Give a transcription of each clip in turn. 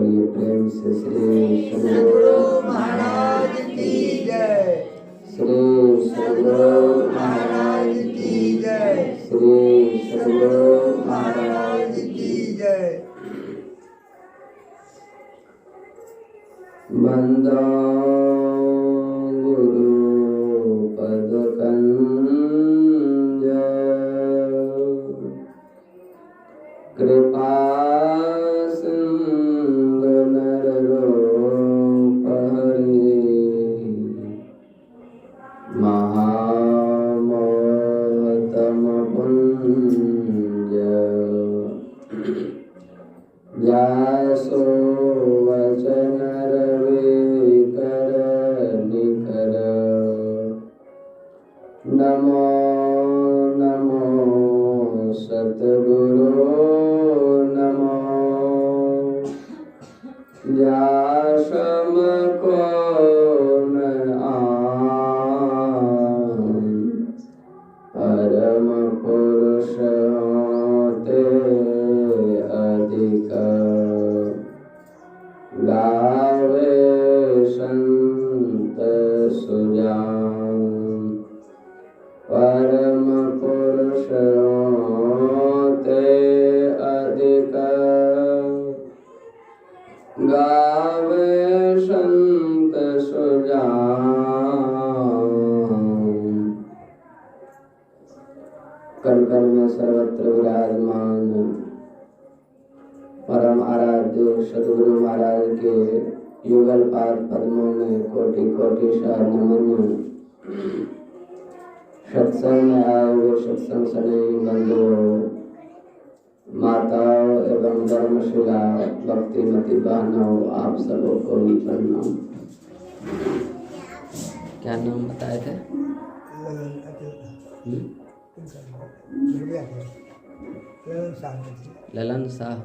बोलिए प्रेम से श्री सद्गुरु महाराज की जय। श्री सद्गुरु महाराज की जय। श्री सद्गुरु महाराज की जय। बंदो गुरु पद कंज कृपा सिंधु नर रूप हरि महामोहतम पुंज जासो वचन रवि कर निकर नमो नमो सतगुरु नमो जासम को न आन परम पुरुष होते अधिक गावे संत सुजान परम पुरुष होते अधिक गावे संत सुजान। कण कण में सर्वत्र विराजमान परम आराध्य सद्गुरु महाराज के युगल पाद पद्मों में कोटि कोटि सा नमन। सत्संग में आए हुए सत्संग स्नेही बंधुओं, माताओं एवं धर्मशिला भक्तिमती बहनों, आप सबों को भी प्रणाम। क्या नाम बताए थे? ललन शाह।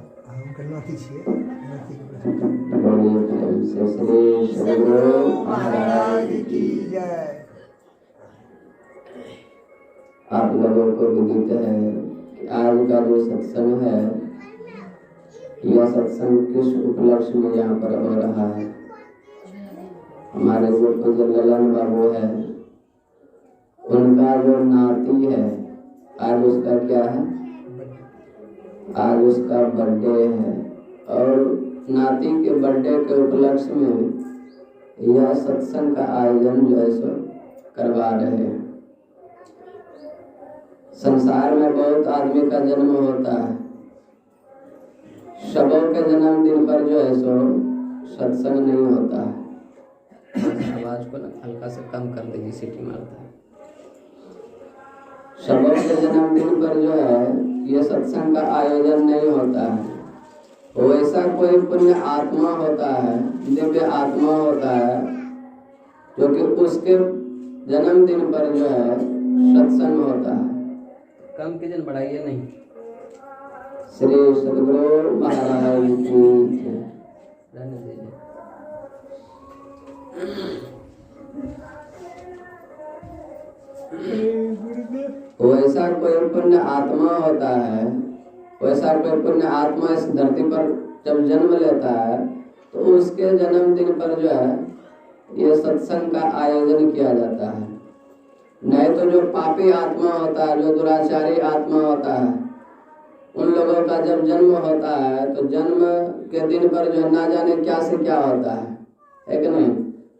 श्री सद्गुरु महाराज की जय। आप लोगों को विदित है कि आज का जो सत्संग है, यह सत्संग किस उपलक्ष्य में यहाँ पर हो रहा है। हमारे जो पूज्य ललन बाबू है, उनका जो नाती है, आज उसका क्या है? आज उसका बर्थडे है और नाती के बर्थडे के उपलक्ष्य में यह सत्संग का आयोजन जो है सो करवा रहे हैं। संसार में बहुत आदमी का जन्म होता है, सबों के जन्मदिन पर जो है सो सत्संग नहीं होता है। आवाज को ना हल्का से कम कर दीजिए, सीटी मारता है। सबों के जन्मदिन पर जो है ये सत्संग का आयोजन नहीं होता है। वैसा कोई पुण्य आत्मा होता है, दिव्य आत्मा होता है, जो कि उसके जन्मदिन पर जो है सत्संग होता है। कम कीजिए, बढ़ाइए नहीं। श्री सद्गुरु महाराज की जय। रहने दीजिए। वैसा कोई पुण्य आत्मा होता है, वैसा कोई पुण्य आत्मा इस धरती पर जब जन्म लेता है तो उसके जन्मदिन पर जो है ये सत्संग का आयोजन किया जाता है। नहीं तो जो पापी आत्मा होता है, जो दुराचारी आत्मा होता है, उन लोगों का जब जन्म होता है तो जन्म के दिन पर जो ना जाने क्या से क्या होता है कि नहीं।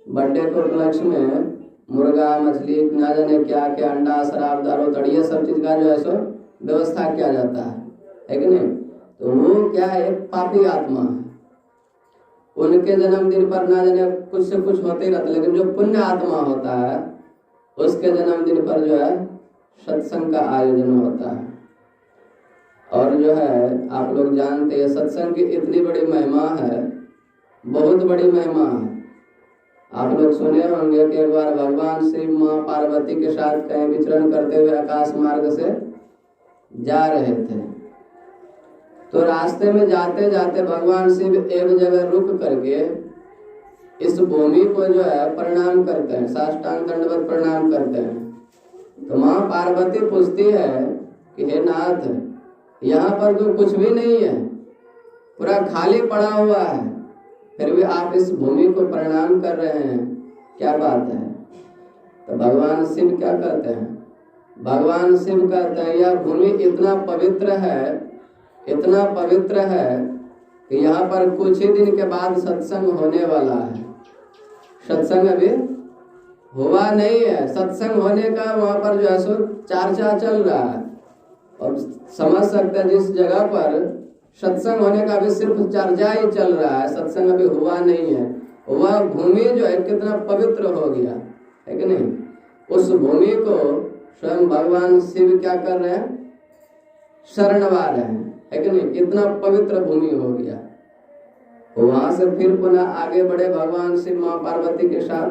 बर्थडे के उपलक्ष्य में मुर्गा मछली ना जाने क्या क्या, अंडा शराब दारू तड़िए सब चीज का जो है सो व्यवस्था किया जाता है कि नहीं। तो वो क्या है, एक पापी आत्मा है। उनके जन्मदिन पर ना जाने कुछ से कुछ होते ही रहता है, लेकिन जो पुण्य आत्मा होता है उसके जन्मदिन पर जो है सत्संग का आयोजन होता है। और जो है आप लोग जानते हैं सत्संग की इतनी बड़ी महिमा है, बहुत बड़ी महिमा है। आप लोग सुने होंगे कि एक बार भगवान श्री माँ पार्वती के साथ कहीं विचरण करते हुए आकाश मार्ग से जा रहे थे, तो रास्ते में जाते जाते भगवान शिव एक जगह रुक करके इस भूमि को जो है प्रणाम करते हैं, साष्टांग दंडवत प्रणाम करते हैं। तो माँ पार्वती पूछती है कि हे नाथ, यहाँ पर तो कुछ भी नहीं है, पूरा खाली पड़ा हुआ है, फिर भी आप इस भूमि को प्रणाम कर रहे हैं, क्या बात है? तो भगवान शिव क्या कहते हैं? भगवान शिव कहते हैं यह भूमि इतना पवित्र है, इतना पवित्र है कि यहाँ पर कुछ ही दिन के बाद सत्संग होने वाला है। सत्संग अभी हुआ नहीं है, सत्संग होने का वहाँ पर जो है सो चर्चा चल रहा है। और समझ सकते हैं जिस जगह पर सत्संग होने का अभी सिर्फ चर्चा ही चल रहा है, सत्संग अभी हुआ नहीं है, वह भूमि जो है कितना पवित्र हो गया है कि नहीं? उस भूमि को स्वयं भगवान शिव क्या कर रहे हैं? शरणवा रहे हैं, है कि नहीं? इतना पवित्र भूमि हो गया। वहां से फिर पुनः आगे बढ़े भगवान शिव माँ पार्वती के साथ।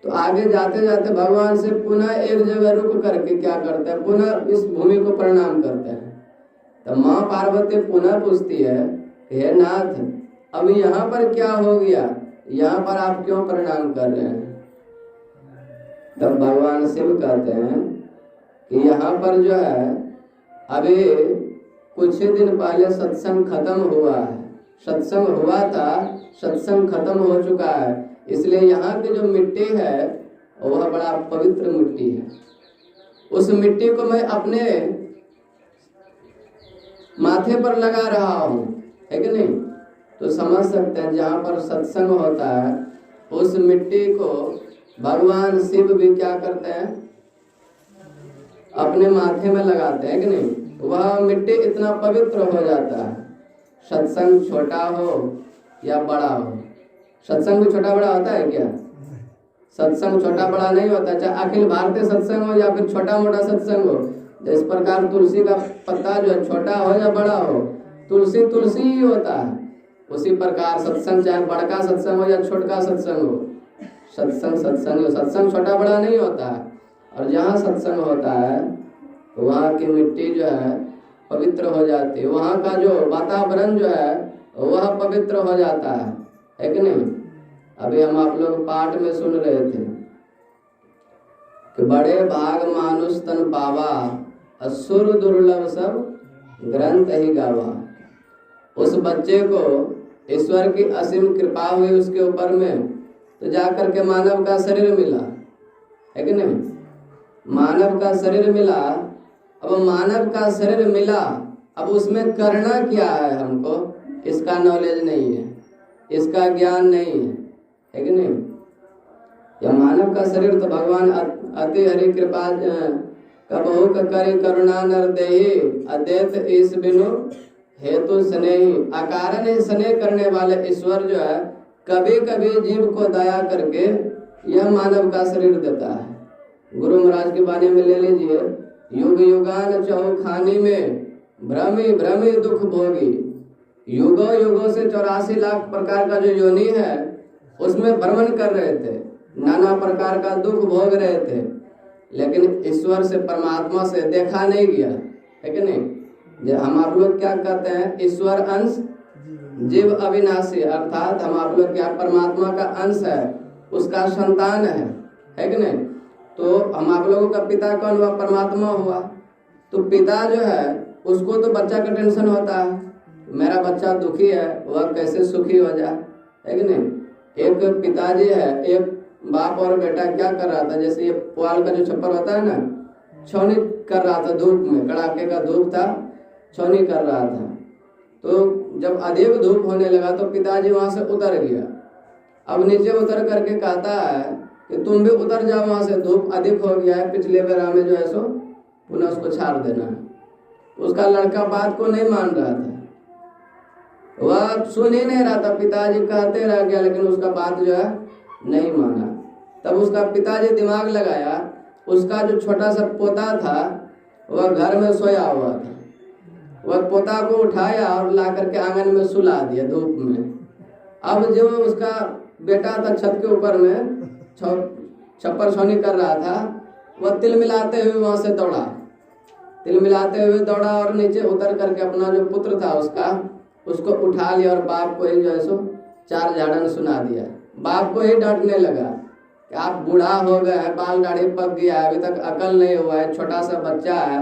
तो आगे जाते जाते भगवान से पुनः एक जगह रुक करके क्या करते हैं? पुनः इस भूमि को प्रणाम करते हैं। तो माँ पार्वती पुनः पूछती है, हे नाथ, अभी यहाँ पर क्या हो गया? यहाँ पर आप क्यों प्रणाम कर रहे हैं? तब भगवान शिव कहते हैं कि यहाँ पर जो है अभी कुछ ही दिन पहले सत्संग खत्म हुआ है, सत्संग हुआ था, सत्संग खत्म हो चुका है, इसलिए यहाँ की जो मिट्टी है वह बड़ा पवित्र मिट्टी है। उस मिट्टी को मैं अपने माथे पर लगा रहा हूँ, है कि नहीं? तो समझ सकते हैं जहाँ पर सत्संग होता है उस मिट्टी को भगवान शिव भी क्या करते हैं? अपने माथे में लगाते हैं कि नहीं? वह मिट्टी इतना पवित्र हो जाता है। सत्संग छोटा हो या बड़ा हो, सत्संग भी छोटा बड़ा होता है क्या? सत्संग छोटा बड़ा नहीं होता, चाहे अखिल भारतीय सत्संग हो या फिर छोटा मोटा सत्संग हो। इस प्रकार तुलसी का पत्ता जो है छोटा हो या बड़ा हो, तुलसी तुलसी ही होता है। उसी प्रकार सत्संग चाहे बड़का सत्संग हो या छोटका सत्संग हो, सत्संग सत्संग हो, सत्संग छोटा बड़ा नहीं होता है। और जहाँ सत्संग होता है वहाँ की मिट्टी जो है पवित्र हो जाती है, वहाँ का जो वातावरण जो है वह पवित्र हो जाता है कि नहीं? अभी हम आप लोग पाठ में सुन रहे थे कि बड़े भाग मानुष तन पावा, असुर दुर्लभ सब ग्रंथ ही गावा। उस बच्चे को ईश्वर की असीम कृपा हुई उसके ऊपर में, तो जाकर के मानव का शरीर मिला, है कि नहीं? मानव का शरीर मिला। अब मानव का शरीर मिला, अब उसमें करना क्या है हमको? इसका नॉलेज नहीं है, इसका ज्ञान नहीं है कि नहीं? यह मानव का शरीर तो भगवान अति हरि कृपा कबहु करि करुणा नर देहि, अद्वैत ईश बिनु हेतु स्नेही। अकारण ही स्नेह करने वाले ईश्वर जो है कभी कभी जीव को दया करके यह मानव का शरीर देता है। गुरु महाराज की वाणी में ले लीजिए, युग युगान चौखानी में भ्रमी भ्रमी दुख भोगी। युगों युगों से 84 लाख प्रकार का जो योनि है उसमें भ्रमण कर रहे थे, नाना प्रकार का दुख भोग रहे थे, लेकिन ईश्वर से परमात्मा से देखा नहीं गया, है कि नहीं? जब हम आप लोग क्या कहते हैं? ईश्वर अंश जीव अविनाशी, अर्थात हम आप लोग क्या परमात्मा का अंश है, उसका संतान है कि नहीं? तो हम आप लोगों का पिता कौन हुआ? परमात्मा हुआ। तो पिता जो है उसको तो बच्चा का टेंशन होता है, मेरा बच्चा दुखी है, वह कैसे सुखी हो जाए, है कि नहीं? एक पिताजी है, एक बाप और बेटा क्या कर रहा था, जैसे ये पुआल का जो छप्पर होता है ना, छौनी कर रहा था धूप में, कड़ाके का धूप था, छौनी कर रहा था। तो जब अधिक धूप होने लगा तो पिताजी वहां से उतर गया। अब नीचे उतर करके कहता है कि तुम भी उतर जाओ वहां से, धूप अधिक हो गया है, पिछले बेरा में जो है सो पुनः उसको छाड़ देना। उसका लड़का बात को नहीं मान रहा था, वह सुन ही नहीं रहा था, पिताजी कहते रह गया, लेकिन उसका बात जो है नहीं माना। तब उसका पिताजी दिमाग लगाया, उसका जो छोटा सा पोता था वह घर में सोया हुआ था, वह पोता को उठाया और ला करके आंगन में सुला दिया धूप में। अब जो उसका बेटा था छत के ऊपर में छप्पर छौनी कर रहा था, वह तिल मिलाते हुए वहां से दौड़ा, तिल मिलाते हुए दौड़ा और नीचे उतर करके अपना जो पुत्र था उसको उठा लिया और बाप को ही जो है सो 4 झाड़न सुना दिया। बाप को ही डांटने लगा कि आप बूढ़ा हो गए हैं, बाल दाढ़ी पक गया है, अभी तक अकल नहीं हुआ है, छोटा सा बच्चा है,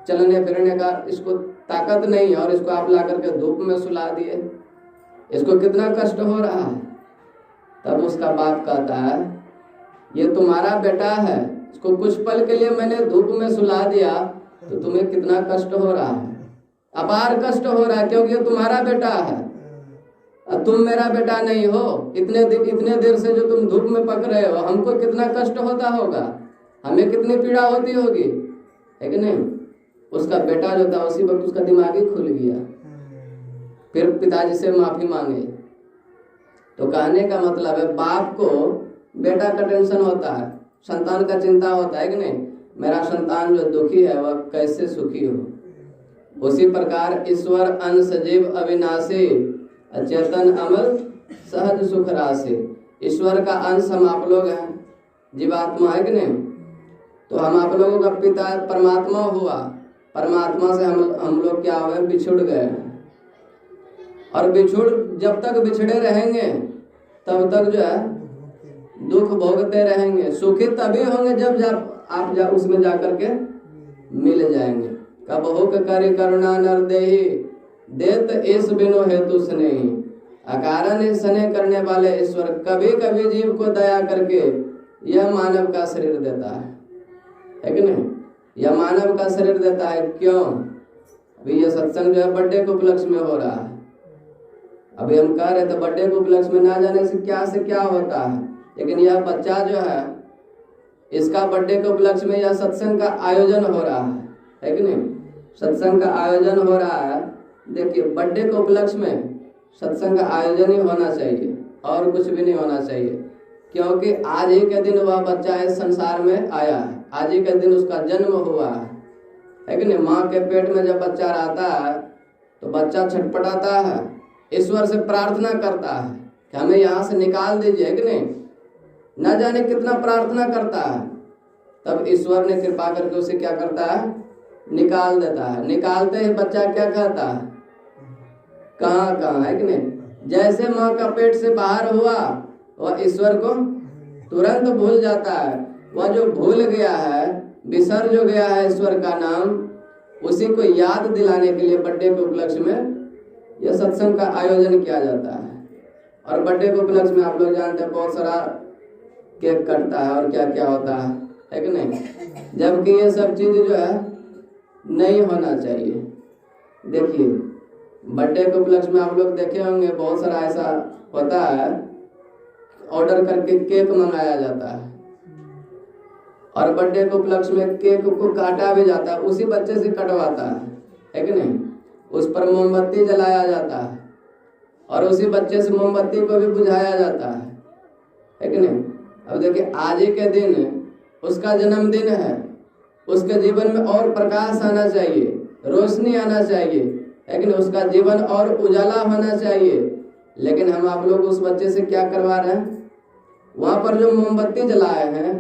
चलने फिरने का इसको ताकत नहीं है, और इसको आप ला करके धूप में सुला दिए। इसको कितना कष्ट हो रहा है। तब उसका बाप कहता है ये तुम्हारा बेटा है, इसको कुछ पल के लिए मैंने धूप में सुला दिया तो तुम्हें कितना कष्ट हो रहा है, अपार कष्ट हो रहा है, क्योंकि ये तुम्हारा बेटा है और तुम मेरा बेटा नहीं हो। इतने देर से जो तुम धूप में पक रहे हो, हमको कितना कष्ट होता होगा, हमें कितनी पीड़ा होती होगी, है कि नहीं। उसका बेटा जो था उसी वक्त उसका दिमाग ही खुल गया, फिर पिताजी से माफी मांगे। तो कहने का मतलब है बाप को बेटा का टेंशन होता है, संतान का चिंता होता है कि नहीं, मेरा संतान जो दुखी है वह कैसे सुखी हो। उसी प्रकार ईश्वर अंश जीव अविनाशी अचेतन अमल सहज सुख राशि। ईश्वर का अंश हम आप लोग हैं, जीवात्मा है कि नहीं। तो हम आप लोगों का पिता परमात्मा हुआ, परमात्मा से हम लोग क्या हुए, बिछुड़ गए। और जब तक बिछड़े रहेंगे तब तक जो है दुख भोगते रहेंगे। सुखी तभी होंगे जब आप उसमें जाकर के मिल जाएंगे। कब हो करी करुणा नर देही देत इस बिनो हेतु स्नेही। अकारण स्नेह करने वाले ईश्वर कभी कभी जीव को दया करके यह मानव का शरीर देता है कि नहीं। यह मानव का शरीर देता है क्यों। अभी यह सत्संग जो है बर्थडे के उपलक्ष्य में हो रहा है। अभी हम कह रहे थे बर्थडे के उपलक्ष्य में ना जाने से क्या होता है, लेकिन यह बच्चा जो है इसका बर्थडे के उपलक्ष्य में यह सत्संग का आयोजन हो रहा है कि नहीं। सत्संग का आयोजन हो रहा है। देखिए बर्थडे के उपलक्ष्य में सत्संग का आयोजन ही होना चाहिए और कुछ भी नहीं होना चाहिए, क्योंकि आज ही के दिन वह बच्चा इस संसार में आया है, आज ही के दिन उसका जन्म हुआ है कि नहीं। माँ के पेट में जब बच्चा रहता है तो बच्चा छटपटाता है, ईश्वर से प्रार्थना करता है कि हमें यहाँ से निकाल दीजिए, है कि नहीं। न जाने कितना प्रार्थना करता है, तब ईश्वर ने कृपा करके उसे क्या करता है, निकाल देता है। निकालते ही बच्चा क्या कहता है, कहाँ है कि नहीं। जैसे माँ का पेट से बाहर हुआ वह ईश्वर को तुरंत भूल जाता है। वह जो भूल गया है, बिसर जो गया है ईश्वर का नाम, उसी को याद दिलाने के लिए बर्थडे के उपलक्ष्य में यह सत्संग का आयोजन किया जाता है। और बर्थडे के उपलक्ष्य में आप लोग जानते हैं बहुत सारा केक कटता है और क्या क्या होता है कि नहीं। जबकि ये सब चीज जो है नहीं होना चाहिए। देखिए बर्थडे के उपलक्ष्य में आप लोग देखे होंगे बहुत सारा ऐसा होता है, ऑर्डर करके केक मंगाया जाता है और बर्थडे के उपलक्ष्य में केक को काटा भी जाता है, उसी बच्चे से कटवाता है कि नहीं। उस पर मोमबत्ती जलाया जाता है और उसी बच्चे से मोमबत्ती को भी बुझाया जाता है कि नहीं। अब देखिए आज ही के दिन उसका जन्मदिन है, उसके जीवन में और प्रकाश आना चाहिए, रोशनी आना चाहिए, लेकिन उसका जीवन और उजाला होना चाहिए। लेकिन हम आप लोग उस बच्चे से क्या करवा रहे हैं, वहाँ पर जो मोमबत्ती जलाए हैं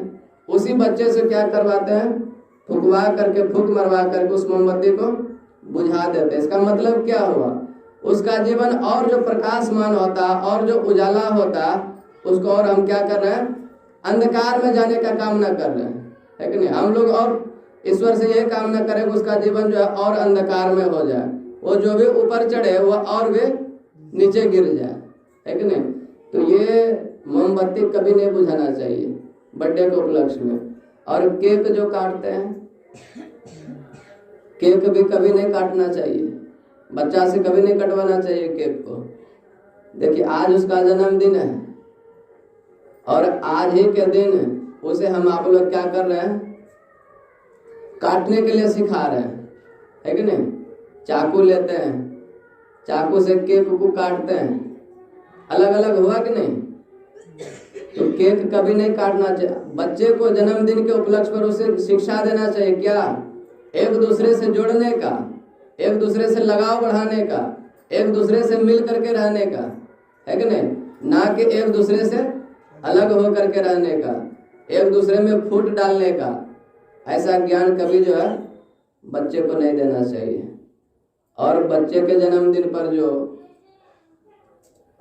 उसी बच्चे से क्या करवाते हैं, फुकवा करके फूक मरवा करके उस मोमबत्ती को बुझा देते। इसका मतलब क्या हुआ, उसका जीवन और जो प्रकाशमान होता और जो उजाला होता उसको और हम क्या कर रहे हैं, अंधकार में जाने का कामना कर रहे हैं, है कि नहीं। हम लोग और ईश्वर से यही कामना करें कि उसका जीवन जो है और अंधकार में हो जाए, वो जो भी ऊपर चढ़े वो और भी नीचे गिर जाए, है कि नहीं। तो ये मोमबत्ती कभी नहीं बुझाना चाहिए बर्थडे के उपलक्ष्य में। और केक जो काटते हैं, केक भी कभी नहीं काटना चाहिए, बच्चा से कभी नहीं कटवाना चाहिए केक को। देखिए आज उसका जन्मदिन है और आज ही के दिन उसे हम आप लोग क्या कर रहे हैं, काटने के लिए सिखा रहे हैं, है कि नहीं। चाकू लेते हैं, चाकू से केक को काटते हैं, अलग अलग हुआ कि नहीं। तो केक कभी नहीं काटना चाहिए। बच्चे को जन्मदिन के उपलक्ष्य पर उसे शिक्षा देना चाहिए क्या, एक दूसरे से जुड़ने का, एक दूसरे से लगाव बढ़ाने का, एक दूसरे से मिल करके रहने का, है कि नहीं। ना कि एक दूसरे से अलग हो करके रहने का, एक दूसरे में फूट डालने का। ऐसा ज्ञान कभी जो है बच्चे को नहीं देना चाहिए। और बच्चे के जन्मदिन पर जो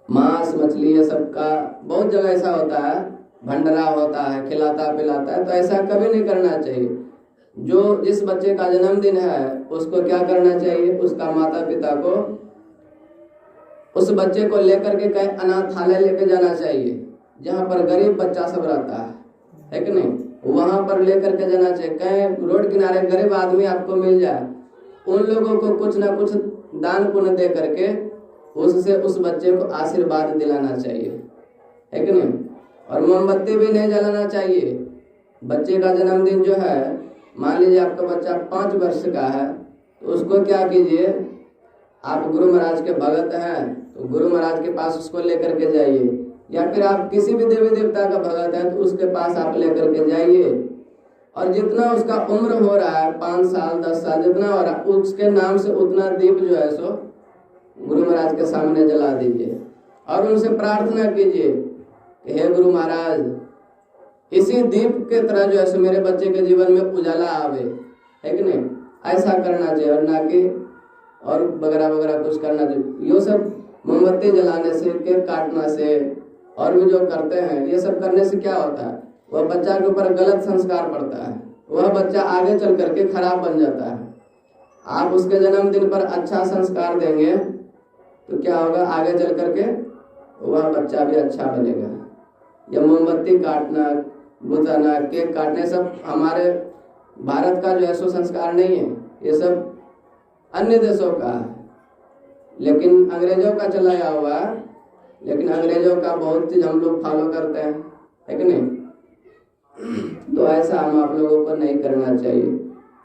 मांस मछली ये सब का बहुत जगह ऐसा होता है, भंडारा होता है, खिलाता पिलाता है, तो ऐसा कभी नहीं करना चाहिए। जो जिस बच्चे का जन्मदिन है उसको क्या करना चाहिए, उसका माता पिता को उस बच्चे को लेकर के कहीं अनाथालय लेके जाना चाहिए, जहाँ पर गरीब बच्चा सब रहता है कि नहीं, वहां पर लेकर के जाना चाहिए। कहीं रोड किनारे गरीब आदमी आपको मिल जाए, उन लोगों को कुछ ना कुछ दान पुण्य दे करके उससे उस बच्चे को आशीर्वाद दिलाना चाहिए, है कि नहीं। और मोमबत्ती भी नहीं जलाना चाहिए। बच्चे का जन्मदिन जो है, मान लीजिए आपका बच्चा 5 वर्ष का है, तो उसको क्या कीजिए, आप गुरु महाराज के भगत हैं तो गुरु महाराज के पास उसको लेकर के जाइए, या फिर आप किसी भी देवी देवता का भगत है तो उसके पास आप लेकर के जाइए, और जितना उसका उम्र हो रहा है 5 साल 10 साल जितना हो रहा है, उसके नाम से उतना दीप जो है सो गुरु महाराज के सामने जला दीजिए और उनसे प्रार्थना कीजिए कि हे गुरु महाराज, इसी दीप के तरह जो है सो मेरे बच्चे के जीवन में उजाला आवे, है कि नहीं। ऐसा करना चाहिए, और ना कि और वगैरह वगैरह कुछ करना चाहिए। ये सब मोमबत्ती जलाने से, केक काटना से और भी जो करते हैं, ये सब करने से क्या होता है, वह बच्चा के ऊपर गलत संस्कार पड़ता है, वह बच्चा आगे चल करके खराब बन जाता है। आप उसके जन्मदिन पर अच्छा संस्कार देंगे तो क्या होगा, आगे चल करके वह बच्चा भी अच्छा बनेगा। यह मोमबत्ती काटना, बुझाना, केक काटने सब हमारे भारत का जो है सो संस्कार नहीं है, ये सब अन्य देशों का है, लेकिन अंग्रेजों का चलाया हुआ, लेकिन अंग्रेजों का बहुत चीज हम लोग फॉलो करते हैं, है कि नहीं। तो ऐसा हम आप लोगों को नहीं करना चाहिए।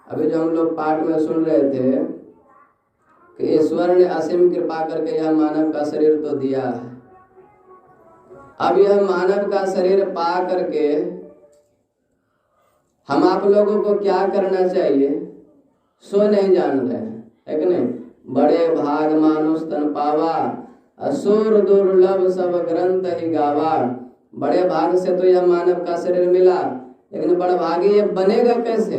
अभी जो हम लोग पाठ में सुन रहे थे कि ईश्वर ने असीम कृपा करके यह मानव का शरीर तो दिया है, अब यह मानव का शरीर पा करके हम आप लोगों को क्या करना चाहिए सो नहीं जान रहे हैं, है कि नहीं। बड़े भाग मानुष तन पावा, असुर दुर्लभ सब ग्रंथ ही गावा। बड़े भाग से तो यह मानव का शरीर मिला, लेकिन बड़भागी ये बनेगा कैसे।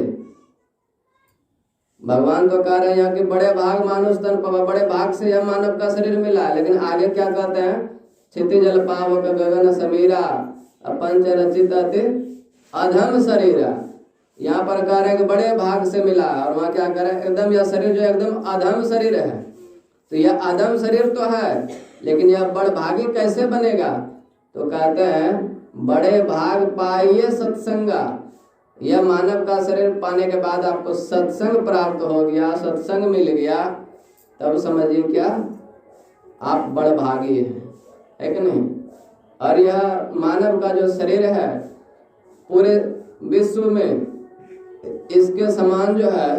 भगवान तो कह रहे हैं यहाँ कि बड़े भाग मानुष तन पावा, बड़े भाग से यह मानव का शरीर मिला, लेकिन आगे क्या कहते हैं, क्षिति जल पावक गगन समीरा पंच रचित अधम शरीरा। यहाँ पर कह रहे हैं कि बड़े भाग से मिला, और वहाँ क्या कह रहे हैं, एकदम यह शरीर जो एकदम अधम शरीर है। तो यह अधम शरीर तो है, लेकिन यह बड़भागी कैसे बनेगा, तो कहते हैं बड़े भाग पाइए सत्संगा। यह मानव का शरीर पाने के बाद आपको सत्संग प्राप्त हो गया, सत्संग मिल गया, तब समझिए क्या आप बड़भागी है कि नहीं। और यह मानव का जो शरीर है पूरे विश्व में इसके समान जो है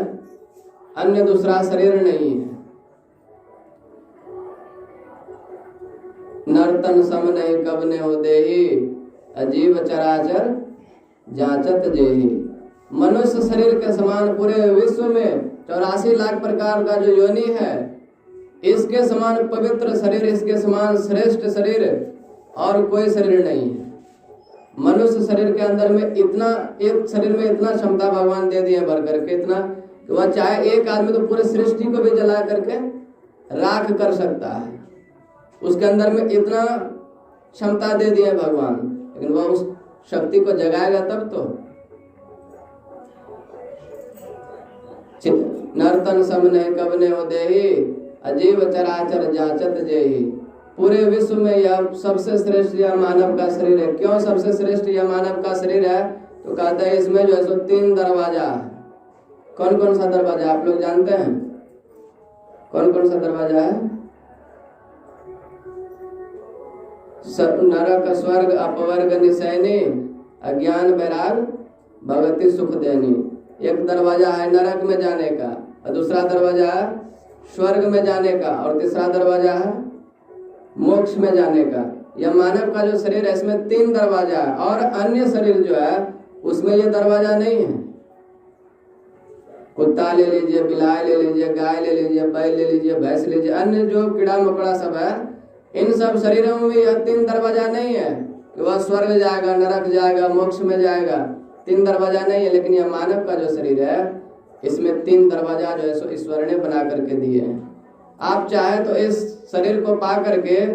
अन्य दूसरा शरीर नहीं है। नर्तन सम नहीं कब ने हो देही, अजीब चराचर जांचत जेही। मनुष्य शरीर के समान पूरे विश्व में 84 लाख प्रकार का जो योनि है, इसके समान पवित्र शरीर, इसके समान श्रेष्ठ शरीर और कोई शरीर नहीं है। मनुष्य शरीर के अंदर में इतना, एक शरीर में इतना क्षमता भगवान दे दिए भर करके, इतना कि वह चाहे एक आदमी तो पूरे सृष्टि को भी जला करके राख कर सकता है। उसके अंदर में इतना क्षमता दे दिए भगवान, लेकिन वह उस शक्ति को जगाएगा तब तो। नर्तन सम नहीं कब ने हो देही, अजीब चराचर जांचत जेही। पूरे विश्व में यह सबसे श्रेष्ठ यह मानव का शरीर है। क्यों सबसे श्रेष्ठ यह मानव का शरीर है, तो कहते हैं इसमें जो है सो 3 दरवाजा है। कौन कौन सा दरवाजा आप लोग जानते हैं, कौन कौन सा दरवाजा है। नरक स्वर्ग अपवर्ग निशैनी, अज्ञान वैराग भगति सुख देनी। एक दरवाजा है नरक में जाने का, और दूसरा दरवाजा है स्वर्ग में जाने का, और तीसरा दरवाजा है मोक्ष में जाने का। यह मानव का जो शरीर है इसमें 3 दरवाजा है, और अन्य शरीर जो है उसमें यह दरवाजा नहीं है। कुत्ता ले लीजिए, बिलाई ले लीजिए, गाय ले लीजिए, बैल ले लीजिए, भैंस ले लीजिए, अन्य जो कीड़ा मकोड़ा सब है, इन सब शरीरों में यह 3 दरवाजा नहीं है कि वह स्वर्ग जाएगा, नरक जाएगा, मोक्ष में जाएगा। 3 दरवाजा नहीं है, लेकिन यह मानव का जो शरीर है इसमें 3 दरवाजा जो है सो ईश्वर ने बना करके दिए हैं। आप चाहे तो इस शरीर को पा करके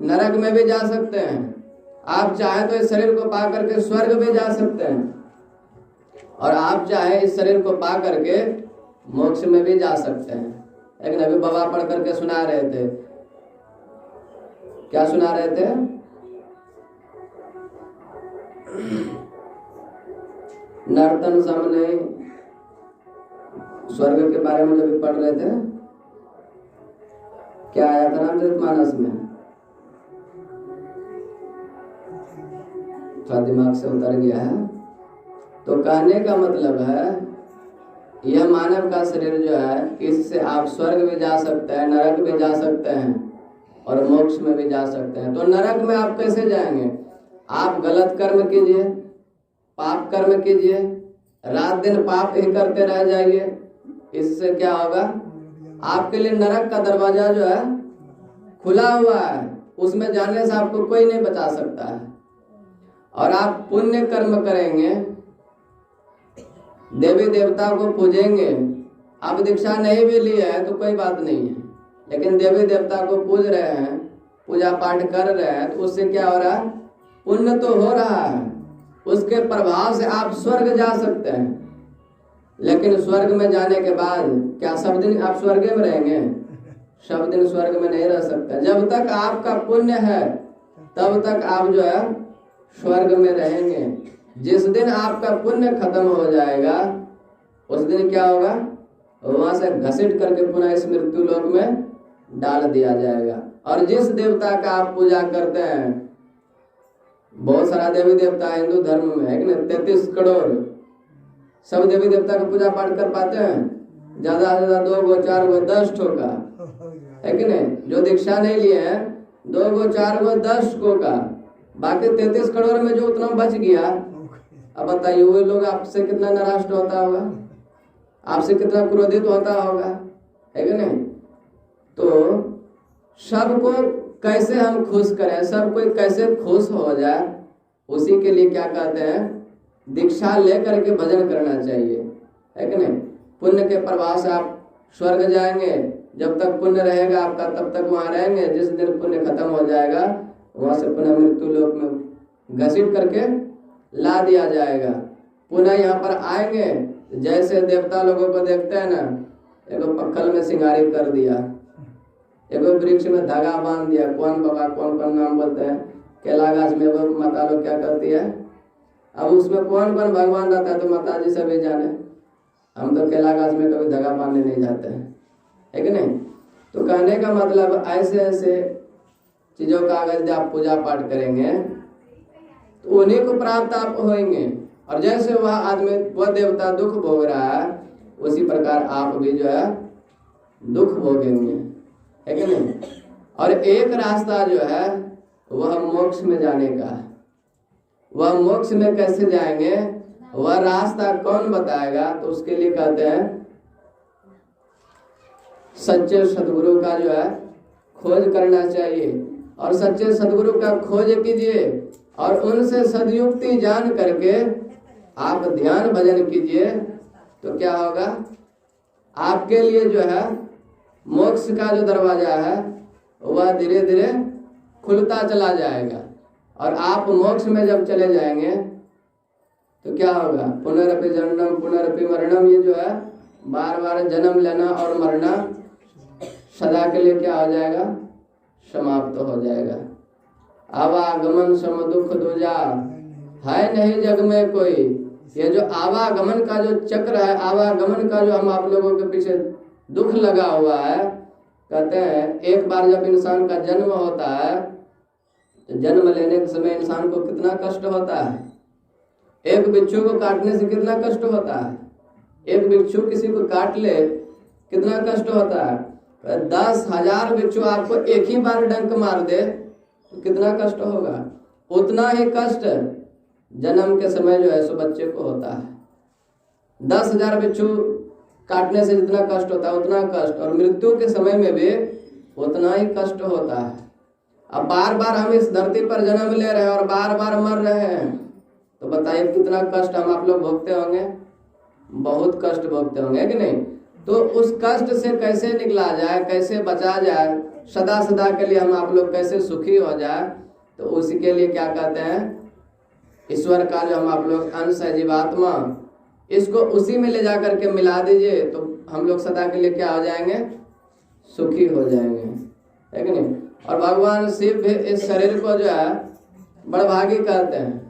नरक में भी जा सकते हैं, आप चाहे तो इस शरीर को पा करके स्वर्ग में जा सकते हैं, और आप चाहे इस शरीर को पा करके मोक्ष में भी जा सकते हैं। लेकिन अभी बाबा पढ़ करके सुना रहे थे क्या सुना रहे थे? नर्तन सामने स्वर्ग के बारे में जब पढ़ रहे थे, क्या आया था रामचरितमानस में? थोड़ा दिमाग से उतर गया है। तो कहने का मतलब है यह मानव का शरीर जो है, इससे आप स्वर्ग भी जा सकते हैं, नरक भी जा सकते हैं और मोक्ष में भी जा सकते हैं। तो नरक में आप कैसे जाएंगे? आप गलत कर्म कीजिए, पाप कर्म कीजिए, रात दिन पाप ही करते रह जाइए। इससे क्या होगा? आपके लिए नरक का दरवाजा जो है खुला हुआ है, उसमें जाने से आपको कोई नहीं बचा सकता है। और आप पुण्य कर्म करेंगे, देवी देवता को पूजेंगे। आप दीक्षा नहीं भी ली है तो कोई बात नहीं है, लेकिन देवी देवता को पूज रहे हैं, पूजा पाठ कर रहे हैं, तो उससे क्या हो रहा है? पुण्य तो हो रहा है। उसके प्रभाव से आप स्वर्ग जा सकते हैं। लेकिन स्वर्ग में जाने के बाद क्या सब दिन आप स्वर्ग में रहेंगे? सब दिन स्वर्ग में नहीं रह सकते। जब तक आपका पुण्य है तब तक आप जो है स्वर्ग में रहेंगे। जिस दिन आपका पुण्य खत्म हो जाएगा उस दिन क्या होगा? वहां से घसीट करके पुनः इस मृत्यु लोक में डाल दिया जाएगा। और जिस देवता का आप पूजा करते हैं, बहुत सारा देवी देवता है हिंदू धर्म में, है कि नहीं? 33 करोड़। सब देवी देवता का पूजा पाठ कर पाते हैं? ज्यादा से ज्यादा 2 गो 4 गो 10 ठो का, है कि नहीं? जो दीक्षा नहीं लिए हैं 2 गो 4 गो 10 को का, बाकी 33 करोड़ में जो उतना बच गया, अब बताइए वो लोग आपसे कितना नाराज होता होगा, आपसे कितना क्रोधित होता होगा, है कि नहीं? तो सबको कैसे हम खुश करें, सब कोई कैसे खुश हो जाए, उसी के लिए क्या कहते हैं? दीक्षा लेकर के भजन करना चाहिए, है कि नहीं? पुण्य के प्रभाव से आप स्वर्ग जाएंगे। जब तक पुण्य रहेगा आपका तब तक वहां रहेंगे। जिस दिन पुण्य खत्म हो जाएगा वहां से पुनः मृत्यु लोक में घसीट करके ला दिया जाएगा। पुनः यहाँ पर आएंगे, जैसे देवता लोगों को देखते हैं ना, एगो पक्खल में सिंगारी कर दिया, एगो वृक्ष में धागा बांध दिया। कौन बाबा कौन कौन नाम बोलते हैं? केला गाछ में वो माता लोग क्या करती है। अब उसमें कौन कौन भगवान रहता है तो माता जी सभी जाने। हम तो केला गाछ में कभी धागा बांधने नहीं जाते हैं, है कि नहीं? तो कहने का मतलब ऐसे ऐसे चीजों का अगर आप पूजा पाठ करेंगे तो उन्हीं को प्राप्त आप होंगे। और जैसे वह आदमी, वह देवता दुख भोग रहा है, उसी प्रकार आप भी जो है दुख भोगेंगे, है कि नहीं? और एक रास्ता जो है वह मोक्ष में जाने का है। वह मोक्ष में कैसे जाएंगे, वह रास्ता कौन बताएगा? तो उसके लिए कहते हैं सच्चे सदगुरु का जो है खोज करना चाहिए। और सच्चे सदगुरु का खोज कीजिए और उनसे सदयुक्ति जान करके आप ध्यान भजन कीजिए। तो क्या होगा? आपके लिए जो है मोक्ष का जो दरवाजा है वह धीरे धीरे खुलता चला जाएगा। और आप मोक्ष में जब चले जाएंगे तो क्या होगा? पुनरपि जन्म पुनरपि मरणम, ये जो है बार बार जन्म लेना और मरना सदा के लिए क्या हो जाएगा? समाप्त हो जाएगा। आवागमन सम दुख दूजा, है नहीं जग में कोई। ये जो आवागमन का जो चक्र है, आवागमन का जो हम आप लोगों के पीछे दुख लगा हुआ है, कहते हैं एक बार जब इंसान का जन्म होता है तो जन्म लेने के समय इंसान को कितना कष्ट होता है। एक बिच्छू को काटने से कितना कष्ट होता है। एक बिच्छू किसी को काट ले कितना कष्ट होता है। 10,000 बिच्छू आपको एक ही बार डंक मार दे तो कितना कष्ट होगा। उतना ही कष्ट जन्म के समय जो है सो बच्चे को होता है। 10,000 बिच्छू काटने से जितना कष्ट होता है उतना कष्ट, और मृत्यु के समय में भी उतना ही कष्ट होता है। अब बार बार हम इस धरती पर जन्म ले रहे हैं और बार बार मर रहे हैं, तो बताइए कितना कष्ट हम आप लोग भोगते होंगे। बहुत कष्ट भोगते होंगे कि नहीं? तो उस कष्ट से कैसे निकला जाए, कैसे बचा जाए, सदा सदा के लिए हम आप लोग कैसे सुखी हो जाए, तो उसी के लिए क्या कहते हैं? ईश्वर का जो हम आप लोग अंश है, जीवात्मा, इसको उसी में ले जा करके मिला दीजिए तो हम लोग सदा के लिए क्या हो जाएंगे? सुखी हो जाएंगे, है कि नहीं? और भगवान शिव भी इस शरीर को जो है बड़भागी कहते हैं,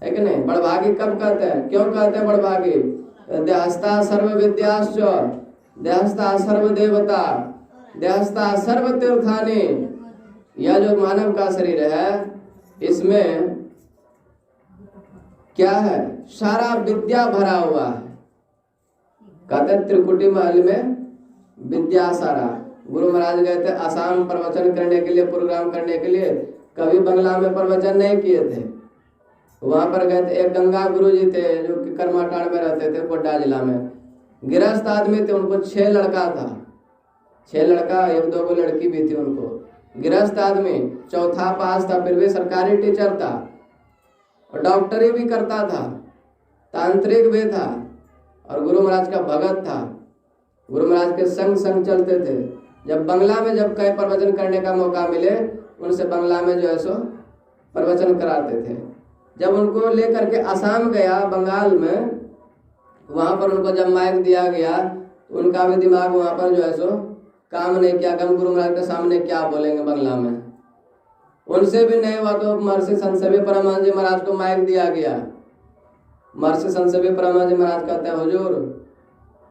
है कि नहीं? बड़भागी कब कहते हैं, क्यों कहते हैं बड़भागी? देहस्था सर्व विद्याश्च देहस्था सर्व देवता देहस्था सर्व तीर्थानि। यह जो मानव का शरीर है इसमें क्या है? सारा विद्या भरा हुआ है। कहते हैं त्रिकुटी महल में विद्या सारा। गुरु महाराज गए थे आसाम प्रवचन करने के लिए, प्रोग्राम करने के लिए, कभी बंगला में प्रवचन नहीं किए थे। वहां पर गए थे, एक गंगा गुरु जी थे जो कि करमाटाड़ में रहते थे, गोड्डा जिला में। गृहस्थ आदमी थे, उनको 6 लड़का था, 6 लड़का, 1-2 लड़की भी थी उनको। गृहस्थ आदमी, चौथा पास था, फिर भी सरकारी टीचर था और डॉक्टरी भी करता था, तांत्रिक भी था और गुरु महाराज का भगत था। गुरु महाराज के संग संग चलते थे। जब बंगला में जब कहीं प्रवचन करने का मौका मिले, उनसे बंगला में जो है सो प्रवचन कराते थे। जब उनको लेकर के आसाम गया बंगाल में, वहां पर उनको जब माइक दिया गया तो उनका भी दिमाग वहां पर जो है सो काम नहीं किया। हम गुरु महाराज के सामने क्या बोलेंगे बंगला में। उनसे भी नहीं हुआ तो महर्षि संत सेवी परमानंद जी महाराज को माइक दिया गया। महर्षि संत सेवी परमानंद जी महाराज कहते हैं, हुजूर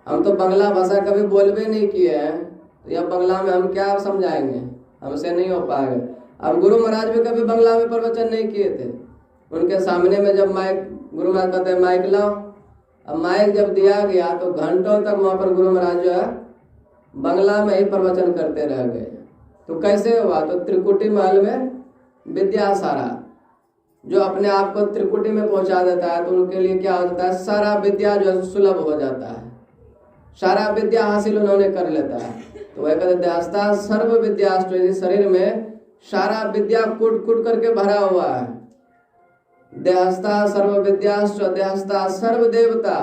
हम तो बंगला भाषा कभी बोल भी नहीं किए हैं, तो यह बंगला में हम क्या समझाएंगे, हमसे नहीं हो पाएगा। अब गुरु महाराज भी कभी बंगला में प्रवचन नहीं किए थे। उनके सामने में जब माइक, गुरु महाराज कहते हैं माइक लाओ। अब माइक जब दिया गया तो घंटों तक वहां पर गुरु महाराज जो है बंगला में ही प्रवचन करते रह गए। तो कैसे हुआ? तो त्रिकुटी महल में विद्या सारा, जो अपने आप को त्रिकुटी में पहुंचा देता है तो उनके लिए क्या हो जाता है? सारा विद्या जो है सुलभ हो जाता है, सारा विद्या हासिल उन्होंने कर लेता है। तो वह कहते देहस्था सर्व विद्याश्च, शरीर में सारा विद्या कूट कूट करके भरा हुआ है। देहस्था सर्व विद्याश्च देहस्था सर्व देवता,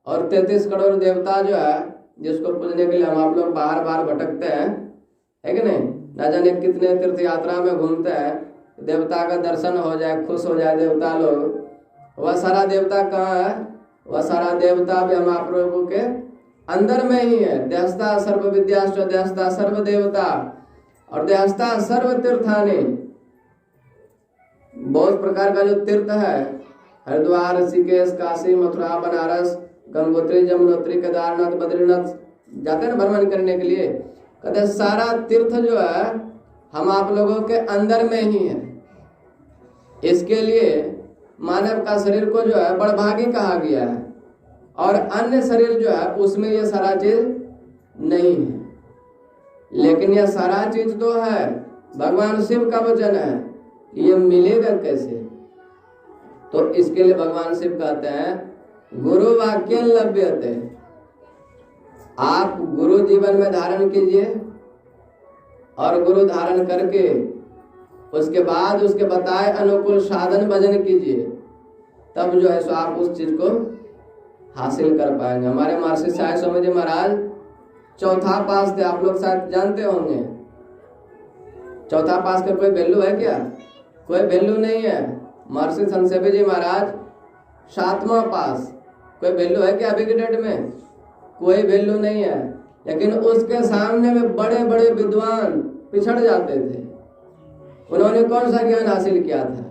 और 33 करोड़ देवता जो है जिसको पूजने के लिए हम आप लोग बार बार भटकते हैं, है कि नहीं? न जाने कितने तीर्थ यात्रा में घूमते हैं, देवता का दर्शन हो जाए, खुश हो जाए देवता लोग। वह सारा देवता कहाँ है? वह सारा देवता भी हम आप लोगों के अंदर में ही है। देहस्था सर्व विद्याश्च देहस्था सर्व देवता और देहस्था सर्व तीर्थानि। बहुत प्रकार का जो तीर्थ है, हरिद्वार, ऋषिकेश, काशी, मथुरा, बनारस, गंगोत्री, जमुनोत्री, केदारनाथ, बद्रीनाथ जाते हैं भ्रमण करने के लिए। कहते सारा तीर्थ जो है हम आप लोगों के अंदर में ही है। इसके लिए मानव का शरीर को जो है बड़भागी कहा गया है, और अन्य शरीर जो है उसमें यह सारा चीज नहीं है। लेकिन यह सारा चीज तो है, भगवान शिव का वचन है, ये मिलेगा कैसे? तो इसके लिए भगवान शिव कहते हैं गुरु वाक्य लभ्यते। आप गुरु जीवन में धारण कीजिए और गुरु धारण करके उसके बाद उसके बताए अनुकूल साधन भजन कीजिए, तब जो है सो आप उस चीज को हासिल कर पाएंगे। हमारे महर्षि साई स्वामी जी महाराज चौथा पास थे, आप लोग शायद जानते होंगे। चौथा पास का कोई वैल्यू है क्या? कोई वैल्यू नहीं है। महर्षि संत सेवी जी महाराज 7वां पास, कोई वैल्यू है क्या अभी के डेट में? कोई वैल्यू नहीं है। लेकिन उसके सामने में बड़े बड़े विद्वान पिछड़ जाते थे। उन्होंने कौन सा ज्ञान हासिल किया था?